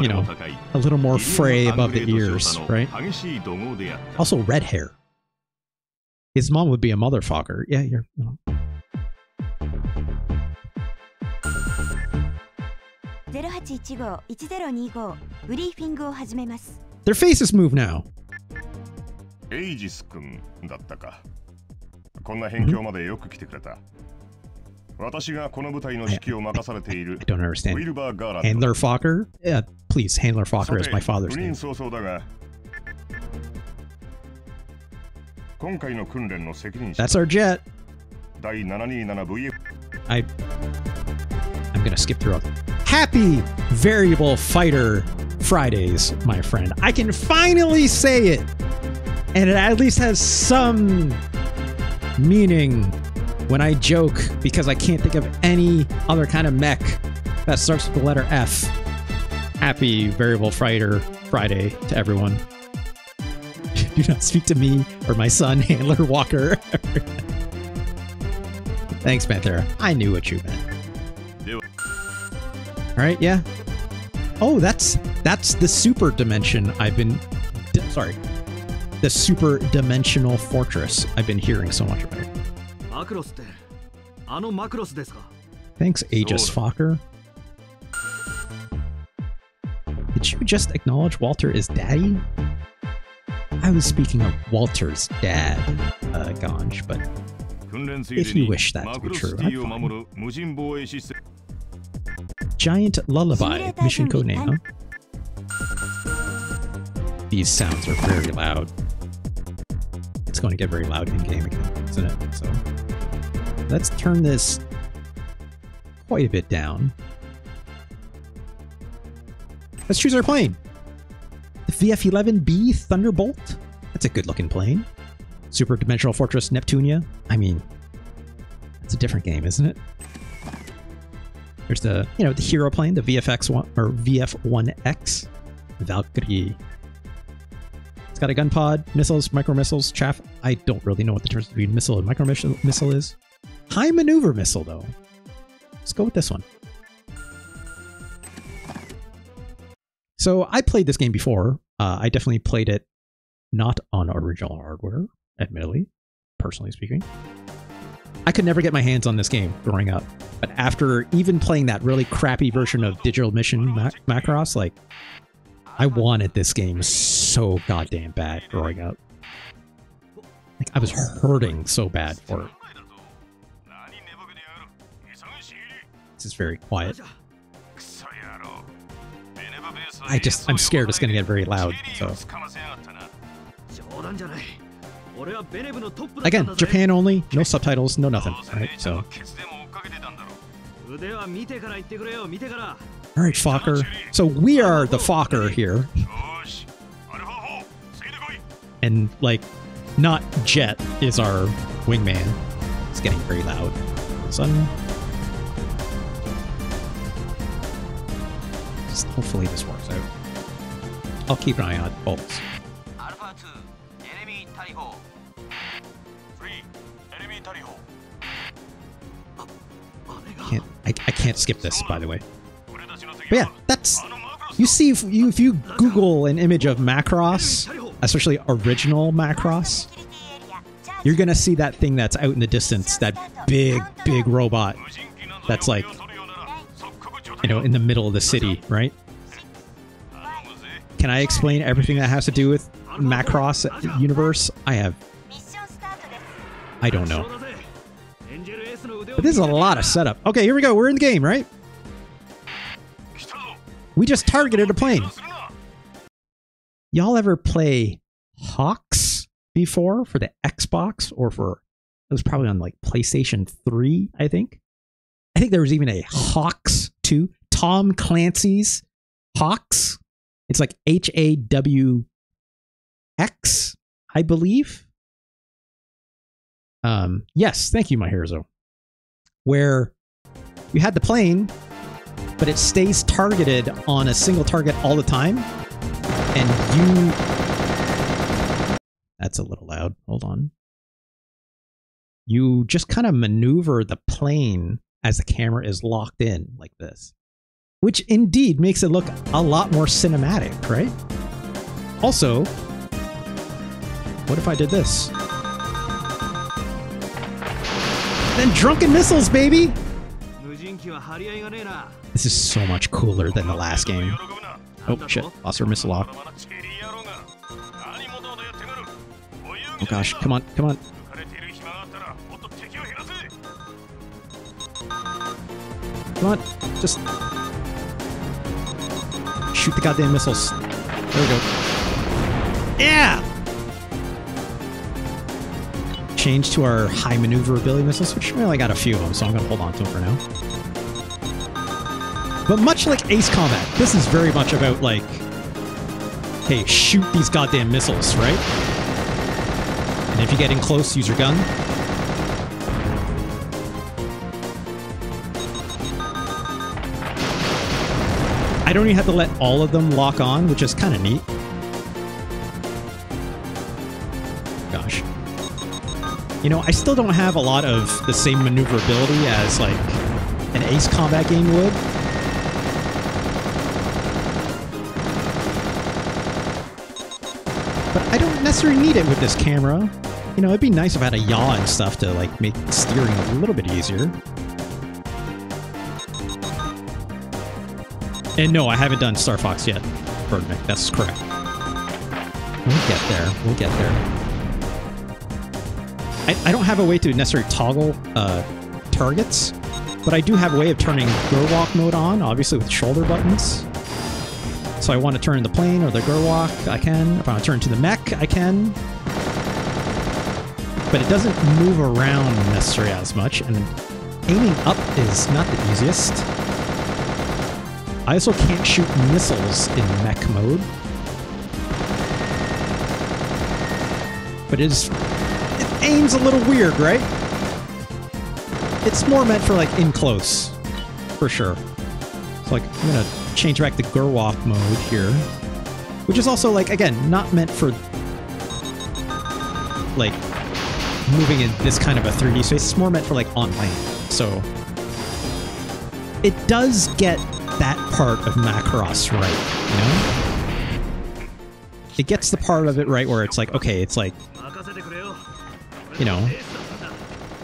know, a little more fray above the ears, right? Also red hair. His mom would be a motherfucker. Yeah, you're... No. Their faces move now. Aegis-kun だったか。こんな辺境までよく来てくれた。私がこの部隊の指揮を任されている I don't understand. Handler Fokker? Yeah, please, Handler Fokker is my father's name. That's our jet. I'm gonna skip through all. Happy Variable Fighter Fridays, my friend. I can finally say it! And it at least has some meaning when I joke, because I can't think of any other kind of mech that starts with the letter F. Happy Variable Fighter Friday to everyone. Do not speak to me or my son, Handler Walker. Thanks, Panthera. I knew what you meant. Alright, yeah. Oh, that's the super dimension I've been... sorry. The super dimensional fortress I've been hearing so much about. Thanks, Aegis Fokker. Did you just acknowledge Walter is daddy? I was speaking of Walter's dad, Ganj, but if you wish that to be true, I'm fine. Giant Lullaby, mission codename, huh? These sounds are very loud. It's going to get very loud in game again, isn't it? So let's turn this quite a bit down. Let's choose our plane. The VF-11B Thunderbolt. That's a good looking plane. Super Dimensional Fortress Neptunia. I mean, it's a different game, isn't it? There's the, you know, the hero plane, the VF-X1 or VF-1X. Valkyrie. It's got a gun pod, missiles, micro missiles, chaff. I don't really know what the difference between missile and micro missile is. High maneuver missile, though. Let's go with this one. So I played this game before. I definitely played it not on original hardware, admittedly, personally speaking. I could never get my hands on this game growing up. But after even playing that really crappy version of Digital Mission Macross, like, I wanted this game so goddamn bad growing up. Like, I was hurting so bad for it. This is very quiet. I'm scared it's gonna get very loud, so. Again, Japan only, no subtitles, no nothing, right? So. Alright, Fokker. So we are the Fokker here. And, like, not Jet is our wingman. It's getting very loud. Suddenly. Just hopefully this works out. I'll keep an eye on bolts. I can't skip this, by the way. But yeah, that's... You see, if you Google an image of Macross, especially original Macross, you're gonna see that thing that's out in the distance, that big robot that's like, you know, in the middle of the city, right? Can I explain everything that has to do with Macross universe? I don't know. But this is a lot of setup. Okay, here we go. We're in the game, right? We just targeted a plane. Y'all ever play Hawks before for the Xbox or for... It was probably on like PlayStation 3, I think. I think there was even a Hawks 2. Tom Clancy's Hawks. It's like HAWX, I believe. Yes, thank you, my hero. Where you had the plane, but it stays targeted on a single target all the time, and you... That's a little loud. Hold on. You just kind of maneuver the plane as the camera is locked in like this, which indeed makes it look a lot more cinematic, right? Also, what if I did this? Then drunken missiles, baby! This is so much cooler than the last game. Oh shit, lost our missile lock. Oh gosh, come on, come on. Come on, just shoot the goddamn missiles. There we go. Yeah! Change to our high maneuverability missiles, which we only got a few of them, so I'm going to hold on to them for now. But much like Ace Combat, this is very much about, like, hey, shoot these goddamn missiles, right? And if you get in close, use your gun. I don't even have to let all of them lock on, which is kind of neat. Gosh. You know, I still don't have a lot of the same maneuverability as, like, an Ace Combat game would. But I don't necessarily need it with this camera. You know, it'd be nice if I had a yaw and stuff to, like, make steering a little bit easier. And no, I haven't done Star Fox yet, Birdmic. That's correct. We'll get there. We'll get there. I don't have a way to necessarily toggle targets, but I do have a way of turning Gerwalk mode on, obviously with shoulder buttons. So I want to turn the plane or the Gerwalk, I can. If I want to turn to the mech, I can. But it doesn't move around necessarily as much, and aiming up is not the easiest. I also can't shoot missiles in mech mode. But it aims a little weird, right? It's more meant for, like, in close, for sure. So, like, I'm gonna change back to Gerwalk mode here, which is also, like, again, not meant for, like, moving in this kind of a 3D space. It's more meant for, like, on land. So it does get that part of Macross right, you know? It gets the part of it right where it's like, okay, it's like, you know,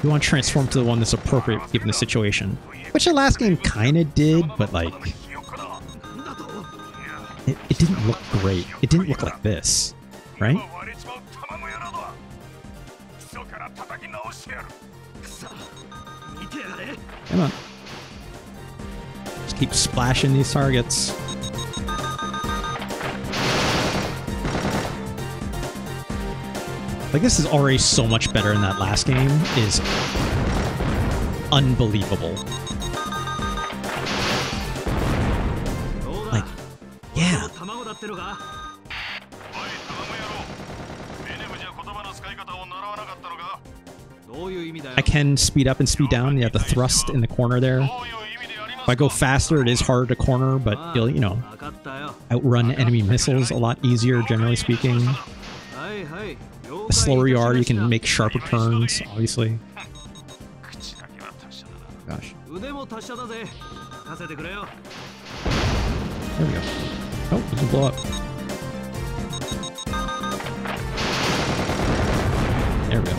you want to transform to the one that's appropriate given the situation. Which the last game kind of did, but like... it didn't look great. It didn't look like this, right? Come on. Just keep splashing these targets. Like, this is already so much better than that last game. It is unbelievable. Like, yeah. I can speed up and speed down. You have the thrust in the corner there. If I go faster, it is harder to corner, but you'll, you know, outrun enemy missiles a lot easier, generally speaking. The slower you are, you can make sharper turns, obviously. Gosh. There we go. Oh, it can blow up. There we go.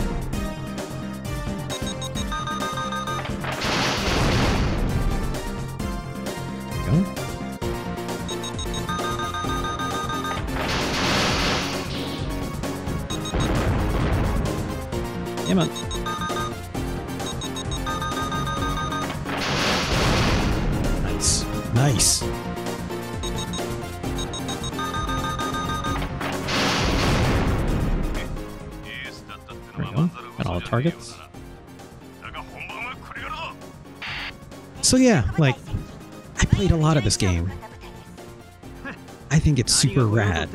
There we go. Come on. Nice. Nice. There we go. Got all the targets. So yeah, like, I played a lot of this game. I think it's super rad.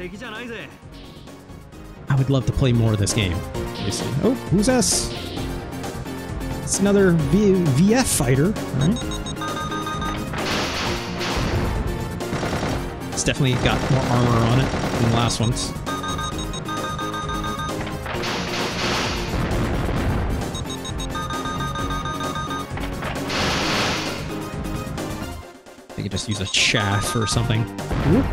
I would love to play more of this game. Obviously. Oh, who's this? It's another VF fighter, right? It's definitely got more armor on it than the last ones. I could just use a chaff or something. Whoop.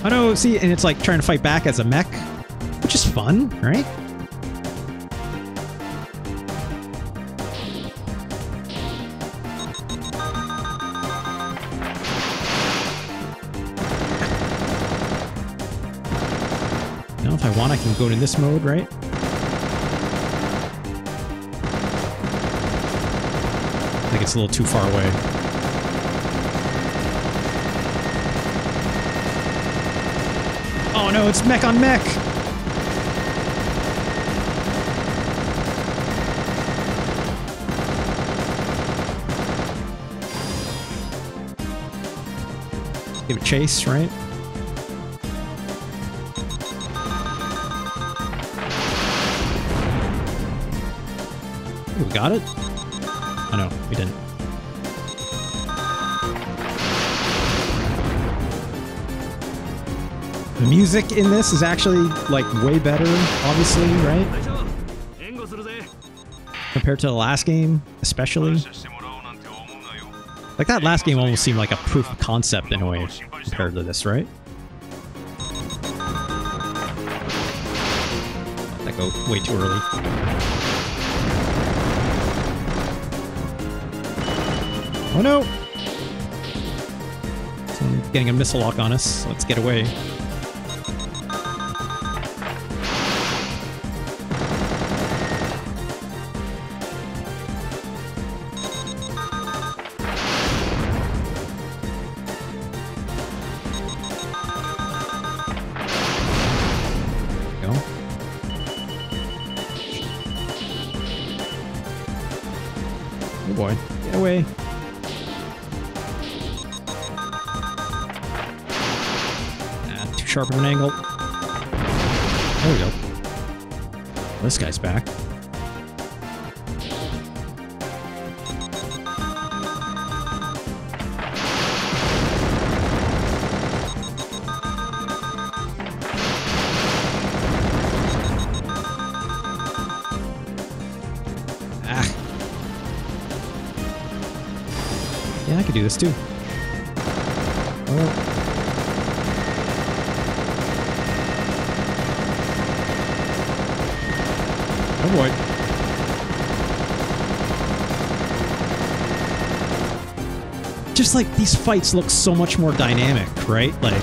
Oh no, see, and it's like trying to fight back as a mech, which is fun, right? Now, if I want, I can go to this mode, right? I think it's a little too far away. Oh no, it's mech on mech! Give it chase, right? We got it? Oh no, we didn't. The music in this is actually, like, way better, obviously, right? Compared to the last game, especially. Like, that last game almost seemed like a proof of concept in a way, compared to this, right? Let that go way too early. Oh no! Someone's getting a missile lock on us. Let's get away. Oh boy, get away. Too sharp of an angle. There we go. This guy's back. Yeah, I could do this too. Oh. Oh boy. just like these fights look so much more dynamic, right? Like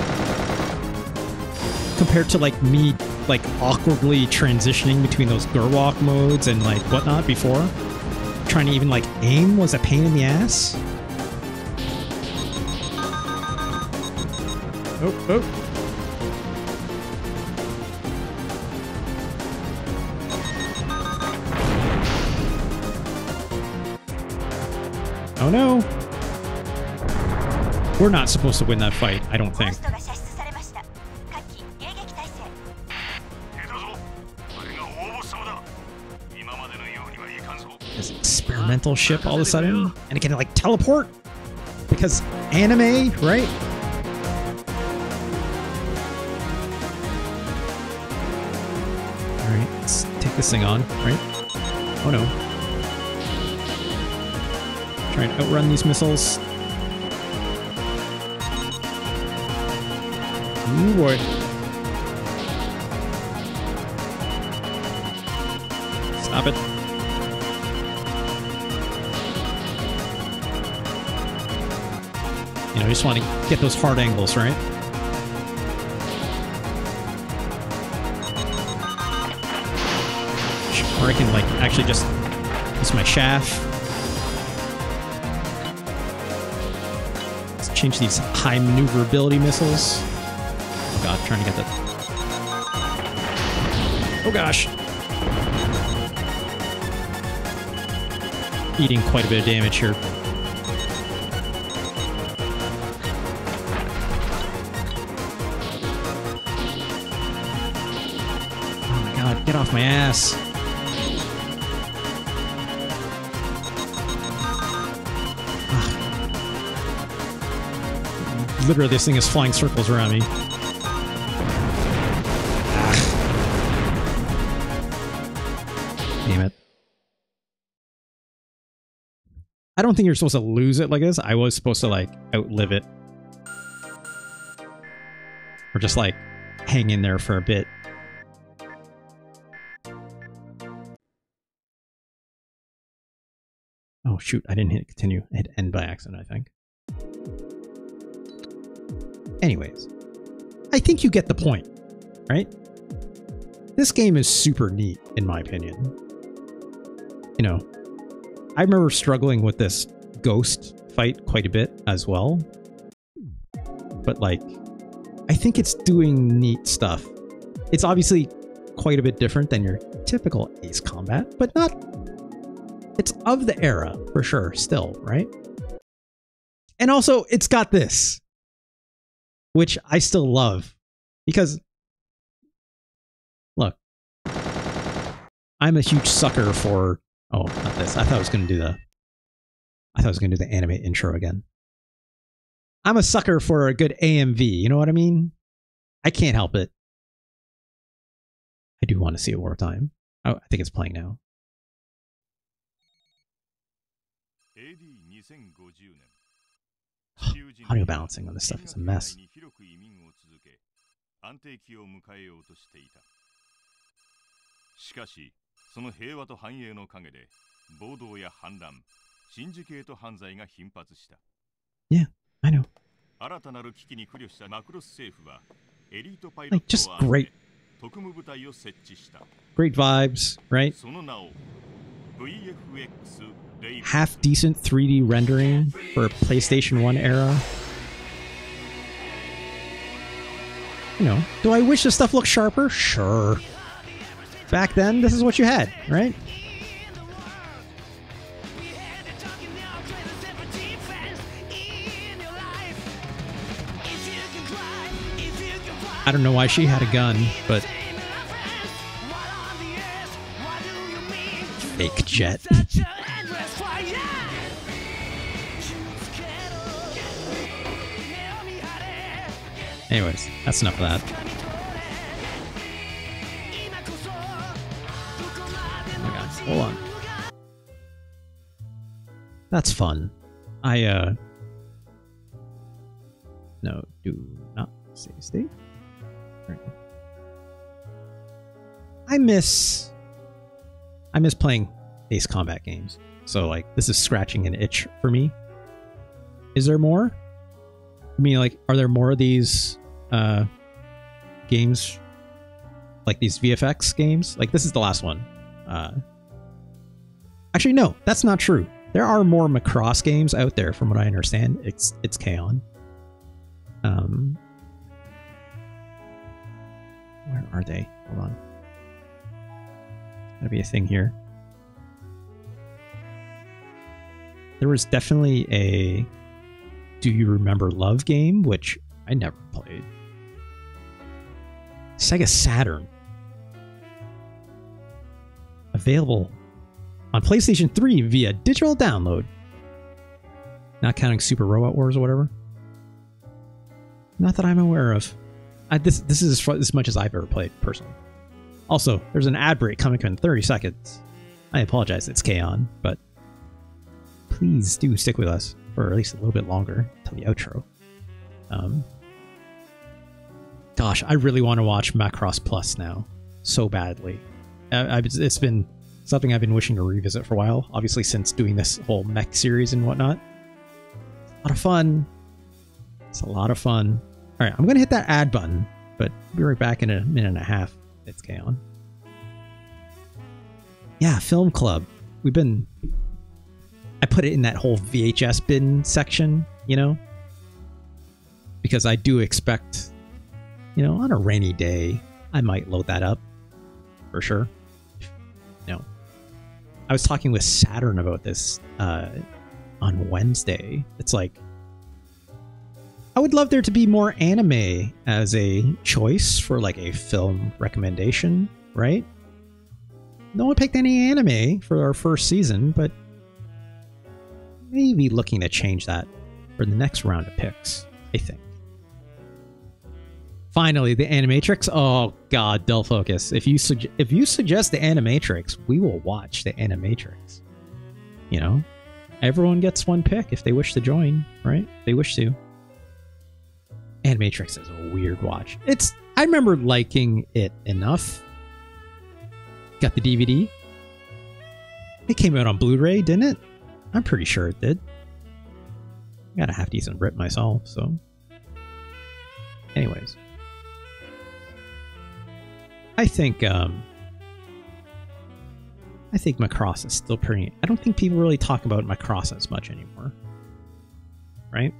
compared to like me like awkwardly transitioning between those Gerwalk modes and like whatnot before. Trying to even like aim was a pain in the ass. Oh, oh. Oh no! We're not supposed to win that fight, I don't think. This experimental ship all of a sudden, and it can like teleport because anime, right? All right, let's take this thing on, right? Oh no! Try and outrun these missiles. Ooh boy! Stop it! You know, you just want to get those hard angles, right? Or I can, like, actually just use my shaft. Let's change these high maneuverability missiles. Oh god, trying to get that. Oh gosh! Eating quite a bit of damage here. Get off my ass. Ugh. Literally, this thing is flying circles around me. Damn it. I don't think you're supposed to lose it like this. I was supposed to, like, outlive it. Or just, like, hang in there for a bit. Oh shoot, I didn't hit continue. I hit end by accident, I think. Anyways, I think you get the point, right? This game is super neat, in my opinion. You know, I remember struggling with this ghost fight quite a bit as well. But like, I think it's doing neat stuff. It's obviously quite a bit different than your typical Ace Combat, but not... It's of the era, for sure, still, right? And also, it's got this, which I still love, because, look, I'm a huge sucker for, oh, not this, I thought I was going to do the anime intro again. I'm a sucker for a good AMV, you know what I mean? I can't help it. I do want to see it one more time. Oh, I think it's playing now. Audio balancing on this stuff is a mess. Yeah, I know. Like, just great. Great vibes, right? Half decent 3D rendering for PlayStation 1 era. You know, do I wish this stuff looked sharper? Sure. Back then, this is what you had, right? I don't know why she had a gun, but... Fake jet. Anyways, that's enough of that. Oh my god, hold on. That's fun. No, do not save state. Right. I miss playing Ace Combat games. So, like, this is scratching an itch for me. Is there more? I mean, like, are there more of these games, like these VFX games? Like, this is the last one. Actually, no, that's not true. There are more Macross games out there, from what I understand. It's K-On. Where are they? Hold on. Gotta be a thing here. There was definitely a Do You Remember Love game, which I never played. Sega Saturn. Available on PlayStation 3 via digital download. Not counting Super Robot Wars or whatever. Not that I'm aware of. This is as much as I've ever played, personally. Also, there's an ad break coming in 30 seconds. I apologize, it's K-On, but please do stick with us for at least a little bit longer till the outro. Gosh, I really want to watch Macross Plus now, so badly. It's been something I've been wishing to revisit for a while, obviously since doing this whole mech series and whatnot. A lot of fun. It's a lot of fun. All right, I'm going to hit that ad button, but I'll be right back in a minute and a half. It's K-On. Yeah, Film Club. I put it in that whole VHS bin section, you know? Because I do expect, you know, on a rainy day, I might load that up. For sure. You know. I was talking with Saturn about this on Wednesday. It's like, I would love there to be more anime as a choice for like a film recommendation, right? No one picked any anime for our first season, but maybe looking to change that for the next round of picks, I think. Finally, the Animatrix. Oh god, dull focus. If you suggest the Animatrix, we will watch the Animatrix. You know? Everyone gets one pick if they wish to join, right? If they wish to. Animatrix is a weird watch. I remember liking it enough. Got the DVD. It came out on Blu-ray, didn't it? I'm pretty sure it did. I got a half decent rip myself, so. Anyways. I think Macross is still pretty. I don't think people really talk about Macross as much anymore. Right?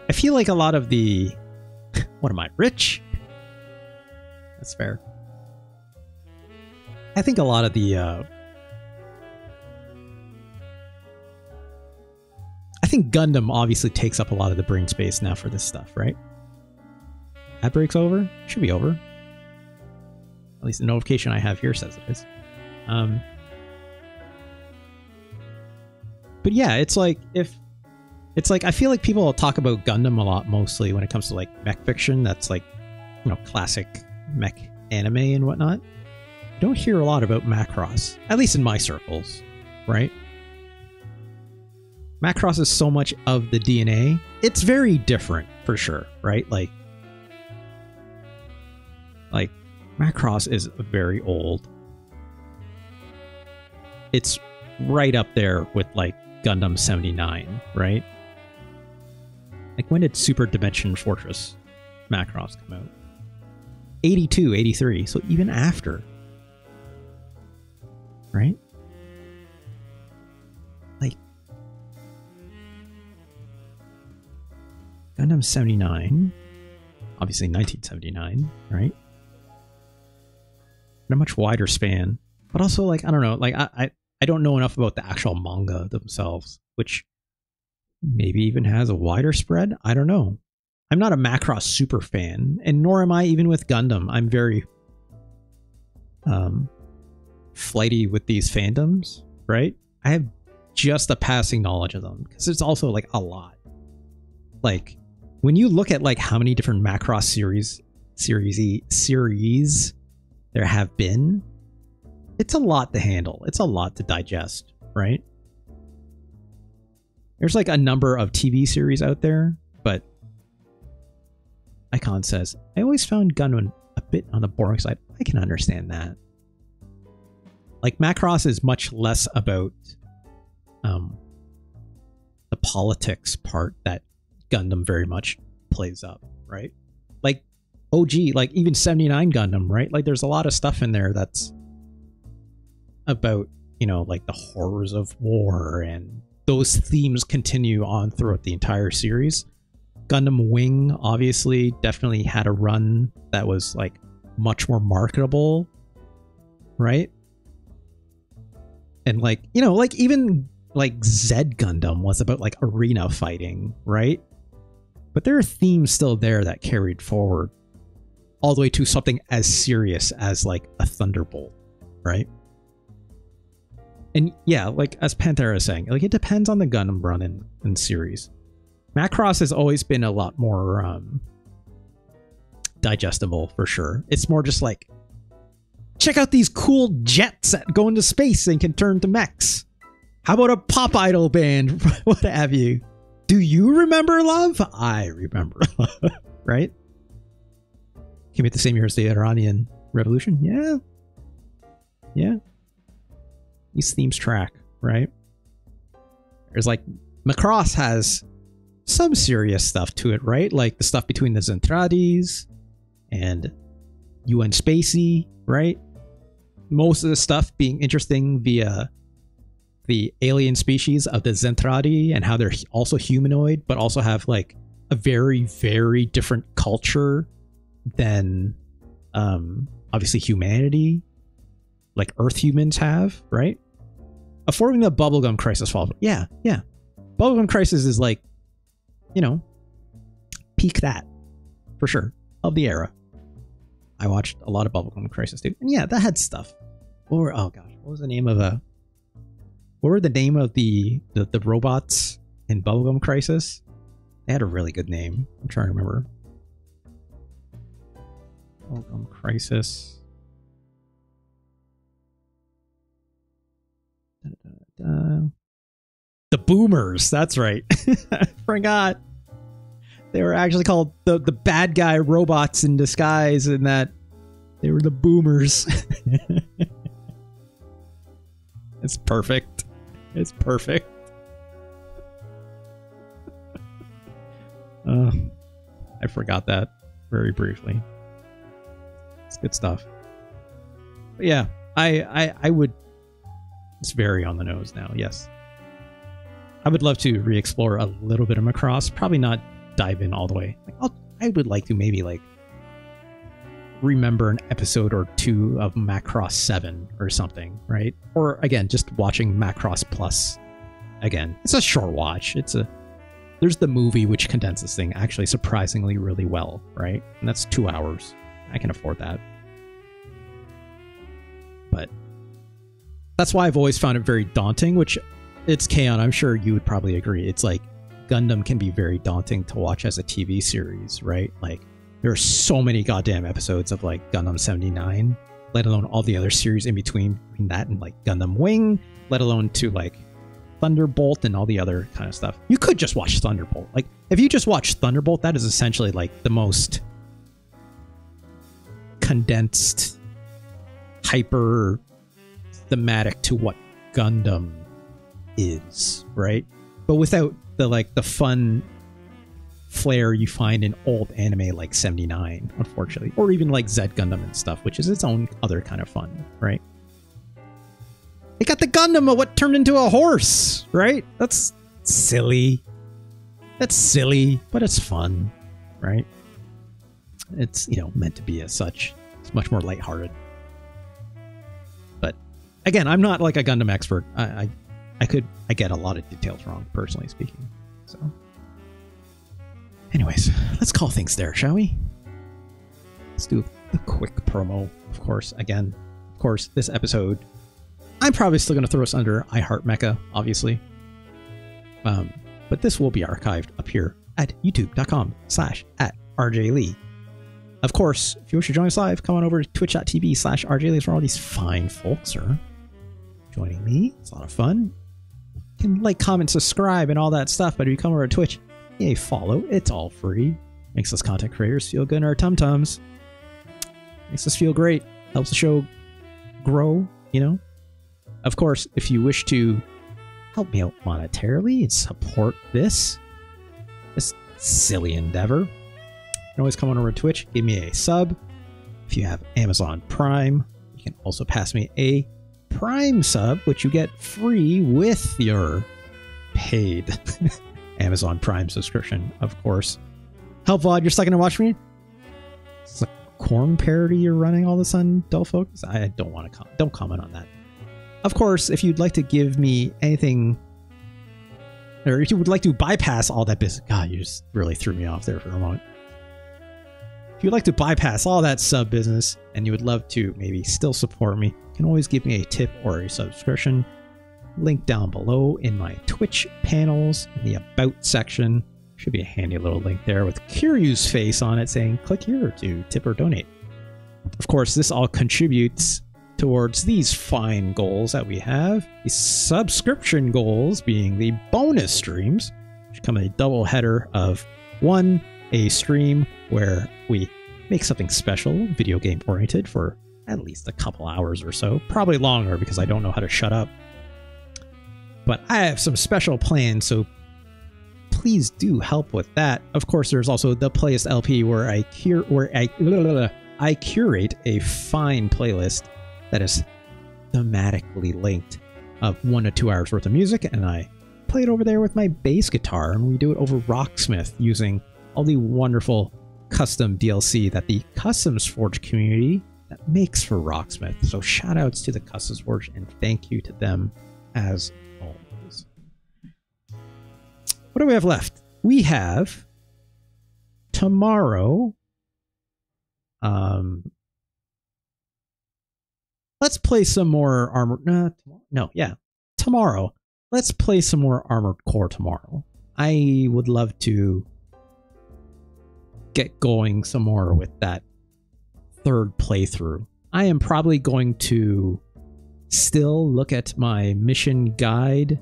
I feel like a lot of the... What am I, rich? That's fair. I think a lot of the... I think Gundam obviously takes up a lot of the brain space now for this stuff, right? Ad break's over? Should be over. At least the notification I have here says it is. But yeah, it's like I feel like people talk about Gundam a lot mostly when it comes to like mech fiction. That's like, you know, classic mech anime and whatnot. I don't hear a lot about Macross, at least in my circles, right? Macross is so much of the DNA. It's very different for sure, right? Like Macross is very old. It's right up there with like Gundam 79, right? Like, when did Super Dimension Fortress Macross come out? 82, 83, so even after. Right? Like, Gundam 79, obviously 1979, right? In a much wider span, but also, like, I don't know, like, I don't know enough about the actual manga themselves, which maybe even has a wider spread. I don't know. I'm not a Macross super fan, and nor am I even with Gundam. I'm very flighty with these fandoms, right? I have just a passing knowledge of them because it's also like a lot. Like, when you look at like how many different Macross series there have been, it's a lot to handle. It's a lot to digest, right? There's like a number of TV series out there, but Icon says, I always found Gundam a bit on the boring side. I can understand that. Like, Macross is much less about the the politics part that Gundam very much plays up, right? Like OG, like even 79 Gundam, right? Like there's a lot of stuff in there that's about, you know, like the horrors of war, and those themes continue on throughout the entire series. Gundam Wing obviously definitely had a run that was like much more marketable, right? And like, you know, like even like Z Gundam was about like arena fighting, right? But there are themes still there that carried forward all the way to something as serious as like a Thunderbolt, right? And yeah, like as Panthera is saying, like it depends on the Gundam run in series. Macross has always been a lot more digestible for sure. It's more just like, check out these cool jets that go into space and can turn to mechs. How about a pop idol band? What have you? Do you remember love? I remember love, right? Came out the same year as the Iranian Revolution. Yeah. Yeah. These themes track, right? There's like, Macross has some serious stuff to it, right? Like the stuff between the Zentrades and UN Spacey, right? Most of the stuff being interesting via the alien species of the Zentradi and how they're also humanoid, but also have like a very, very different culture than obviously humanity, like Earth humans have, right? Affording the Bubblegum Crisis fall. Yeah, yeah. Bubblegum Crisis is like, you know, peak that for sure of the era. I watched a lot of Bubblegum Crisis too, and yeah, that had stuff. Or oh gosh, what was the name of the? What were the name of the robots in Bubblegum Crisis? They had a really good name. I'm trying to remember. Bubblegum Crisis. The Boomers. That's right. I forgot. They were actually called the bad guy robots in disguise, and that they were the Boomers. It's perfect. It's perfect. I forgot that very briefly. It's good stuff. But yeah, I would. It's very on the nose now. Yes, I would love to re-explore a little bit of Macross. Probably not dive in all the way. Like I would like to maybe like remember an episode or two of Macross 7 or something, right? Or again, just watching Macross Plus. Again, it's a short watch. There's the movie which condenses thing actually surprisingly really well, right? And that's 2 hours. I can afford that. But that's why I've always found it very daunting, which it's Kaon, I'm sure you would probably agree. It's like Gundam can be very daunting to watch as a TV series, right? Like there are so many goddamn episodes of like Gundam 79, let alone all the other series in between that and like Gundam Wing, let alone to like Thunderbolt and all the other kind of stuff. You could just watch Thunderbolt. Like if you just watch Thunderbolt, that is essentially like the most condensed, hyper thematic to what Gundam is, right? But without the fun flair you find in old anime like 79, unfortunately, or even like Z Gundam and stuff, which is its own other kind of fun, right? It got the Gundam of what turned into a horse, right? That's silly. That's silly, but it's fun, right? It's, you know, meant to be as such. It's much more lighthearted. But again, I'm not like a Gundam expert. I get a lot of details wrong, personally speaking. So, anyways, let's call things there, shall we? Let's do a quick promo, of course. Again, of course, this episode, I'm probably still going to throw us under iHeartMecha, obviously. But this will be archived up here at youtube.com/@RJLee. Of course, if you wish to join us live, come on over to twitch.tv/RJLee, where all these fine folks are joining me. It's a lot of fun. You can like, comment, subscribe, and all that stuff. But if you come over to Twitch, yay, follow. It's all free. Makes us content creators feel good in our tum-tums. Makes us feel great. Helps the show grow, you know? Of course, if you wish to help me out monetarily and support this silly endeavor, you can always come on over to Twitch, give me a sub. If you have Amazon Prime, you can also pass me a Prime sub, which you get free with your paid Amazon Prime subscription, of course. Help VOD, you're stuck in to watch me? It's a corn parody you're running all of a sudden, dull focus? I don't want to don't comment on that. Of course, if you'd like to give me anything, or if you would like to bypass all that business, God, you just really threw me off there for a moment. If you'd like to bypass all that sub business and you would love to maybe still support me, you can always give me a tip or a subscription. Link down below in my Twitch panels in the About section. Should be a handy little link there with Kiryu's face on it saying click here to tip or donate. Of course, this all contributes towards these fine goals that we have. The subscription goals being the bonus streams, which come in a double header of one, a stream where we make something special, video game oriented, for at least a couple hours or so. Probably longer because I don't know how to shut up. But I have some special plans, so please do help with that. Of course, there's also the playlist LP where I curate a fine playlist that is thematically linked of 1 to 2 hours worth of music, and I play it over there with my bass guitar, and we do it over Rocksmith using all the wonderful custom DLC that the Customs Forge community that makes for Rocksmith. So shout outs to the Customs Forge and thank you to them as always. What do we have left? We have tomorrow. Let's play some more Armored. Tomorrow. Let's play some more Armored Core tomorrow. I would love to get going some more with that third playthrough. I am probably going to still look at my mission guide.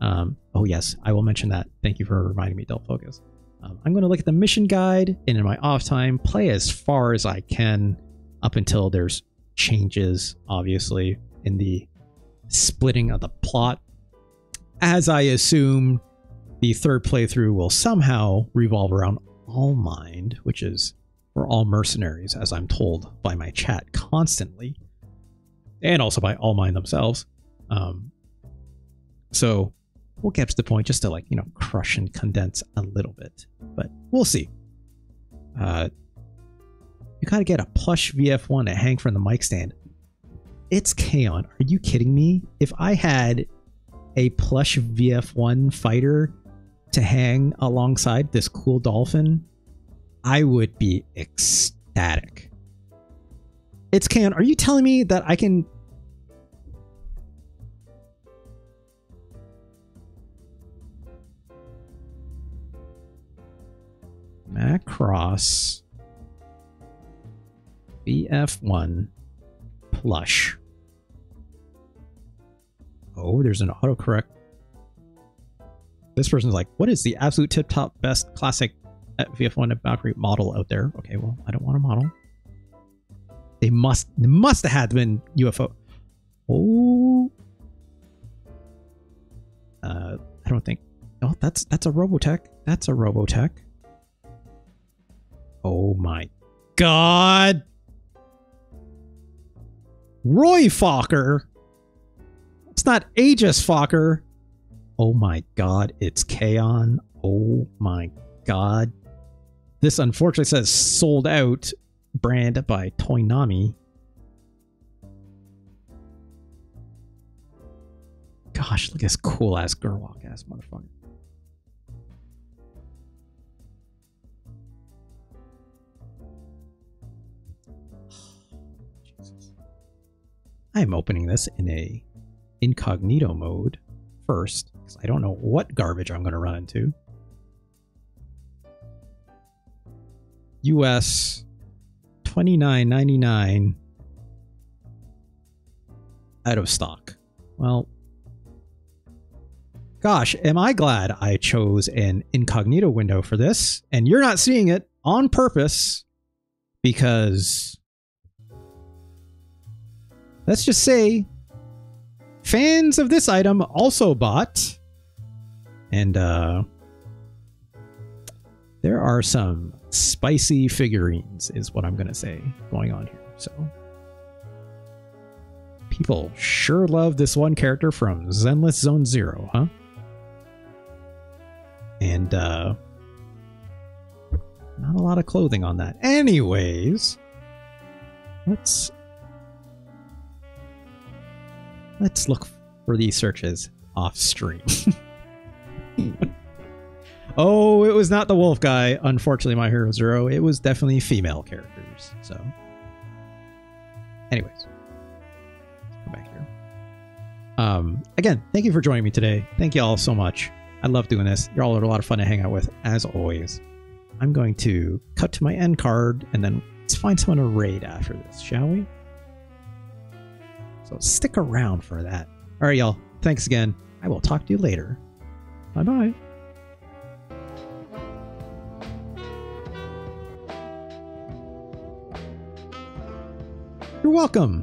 Oh yes, I will mention that. Thank you for reminding me, Del Focus. I'm going to look at the mission guide and in my off time, play as far as I can up until there's changes, obviously, in the splitting of the plot. As I assume the third playthrough will somehow revolve around All Mind, which is for all mercenaries, as I'm told by my chat constantly, and also by All Mind themselves. So we'll get to the point just to, like, you know, crush and condense a little bit, but we'll see. You gotta get a plush VF1 to hang from the mic stand. It's Kaon. Are you kidding me? If I had a plush VF1 fighter to hang alongside this cool dolphin, I would be ecstatic. It's Kaon. Are you telling me that I can... Macross VF1 plush. Oh, there's an autocorrect. This person's like, what is the absolute tip-top best classic VF1 Valkyrie model out there? Okay, well, I don't want a model. They must have had been UFO. Oh. I don't think. Oh, that's a Robotech. That's a Robotech. Oh my god. Roy Fokker. It's not Aegis Fokker. Oh my god, it's Kaon. Oh my god. This unfortunately says sold out, brand by Toynami. Gosh, look at this cool ass Gerwalk ass motherfucker. Jesus. I'm opening this in a incognito mode first, because I don't know what garbage I'm going to run into. US $29.99 out of stock. Well, gosh, am I glad I chose an incognito window for this, and you're not seeing it on purpose, because let's just say fans of this item also bought. And there are some spicy figurines, is what I'm going to say, going on here. So people sure love this one character from Zenless Zone Zero, huh? And not a lot of clothing on that. Anyways, let's look for these searches off stream. Oh, it was not the wolf guy, unfortunately, My Hero Zero. It was definitely female characters. So, anyways, let's go back here. Again, thank you for joining me today. Thank you all so much. I love doing this. You're all a lot of fun to hang out with, as always. I'm going to cut to my end card, and then let's find someone to raid after this, shall we? So stick around for that. All right, y'all. Thanks again. I will talk to you later. Bye-bye. You're welcome.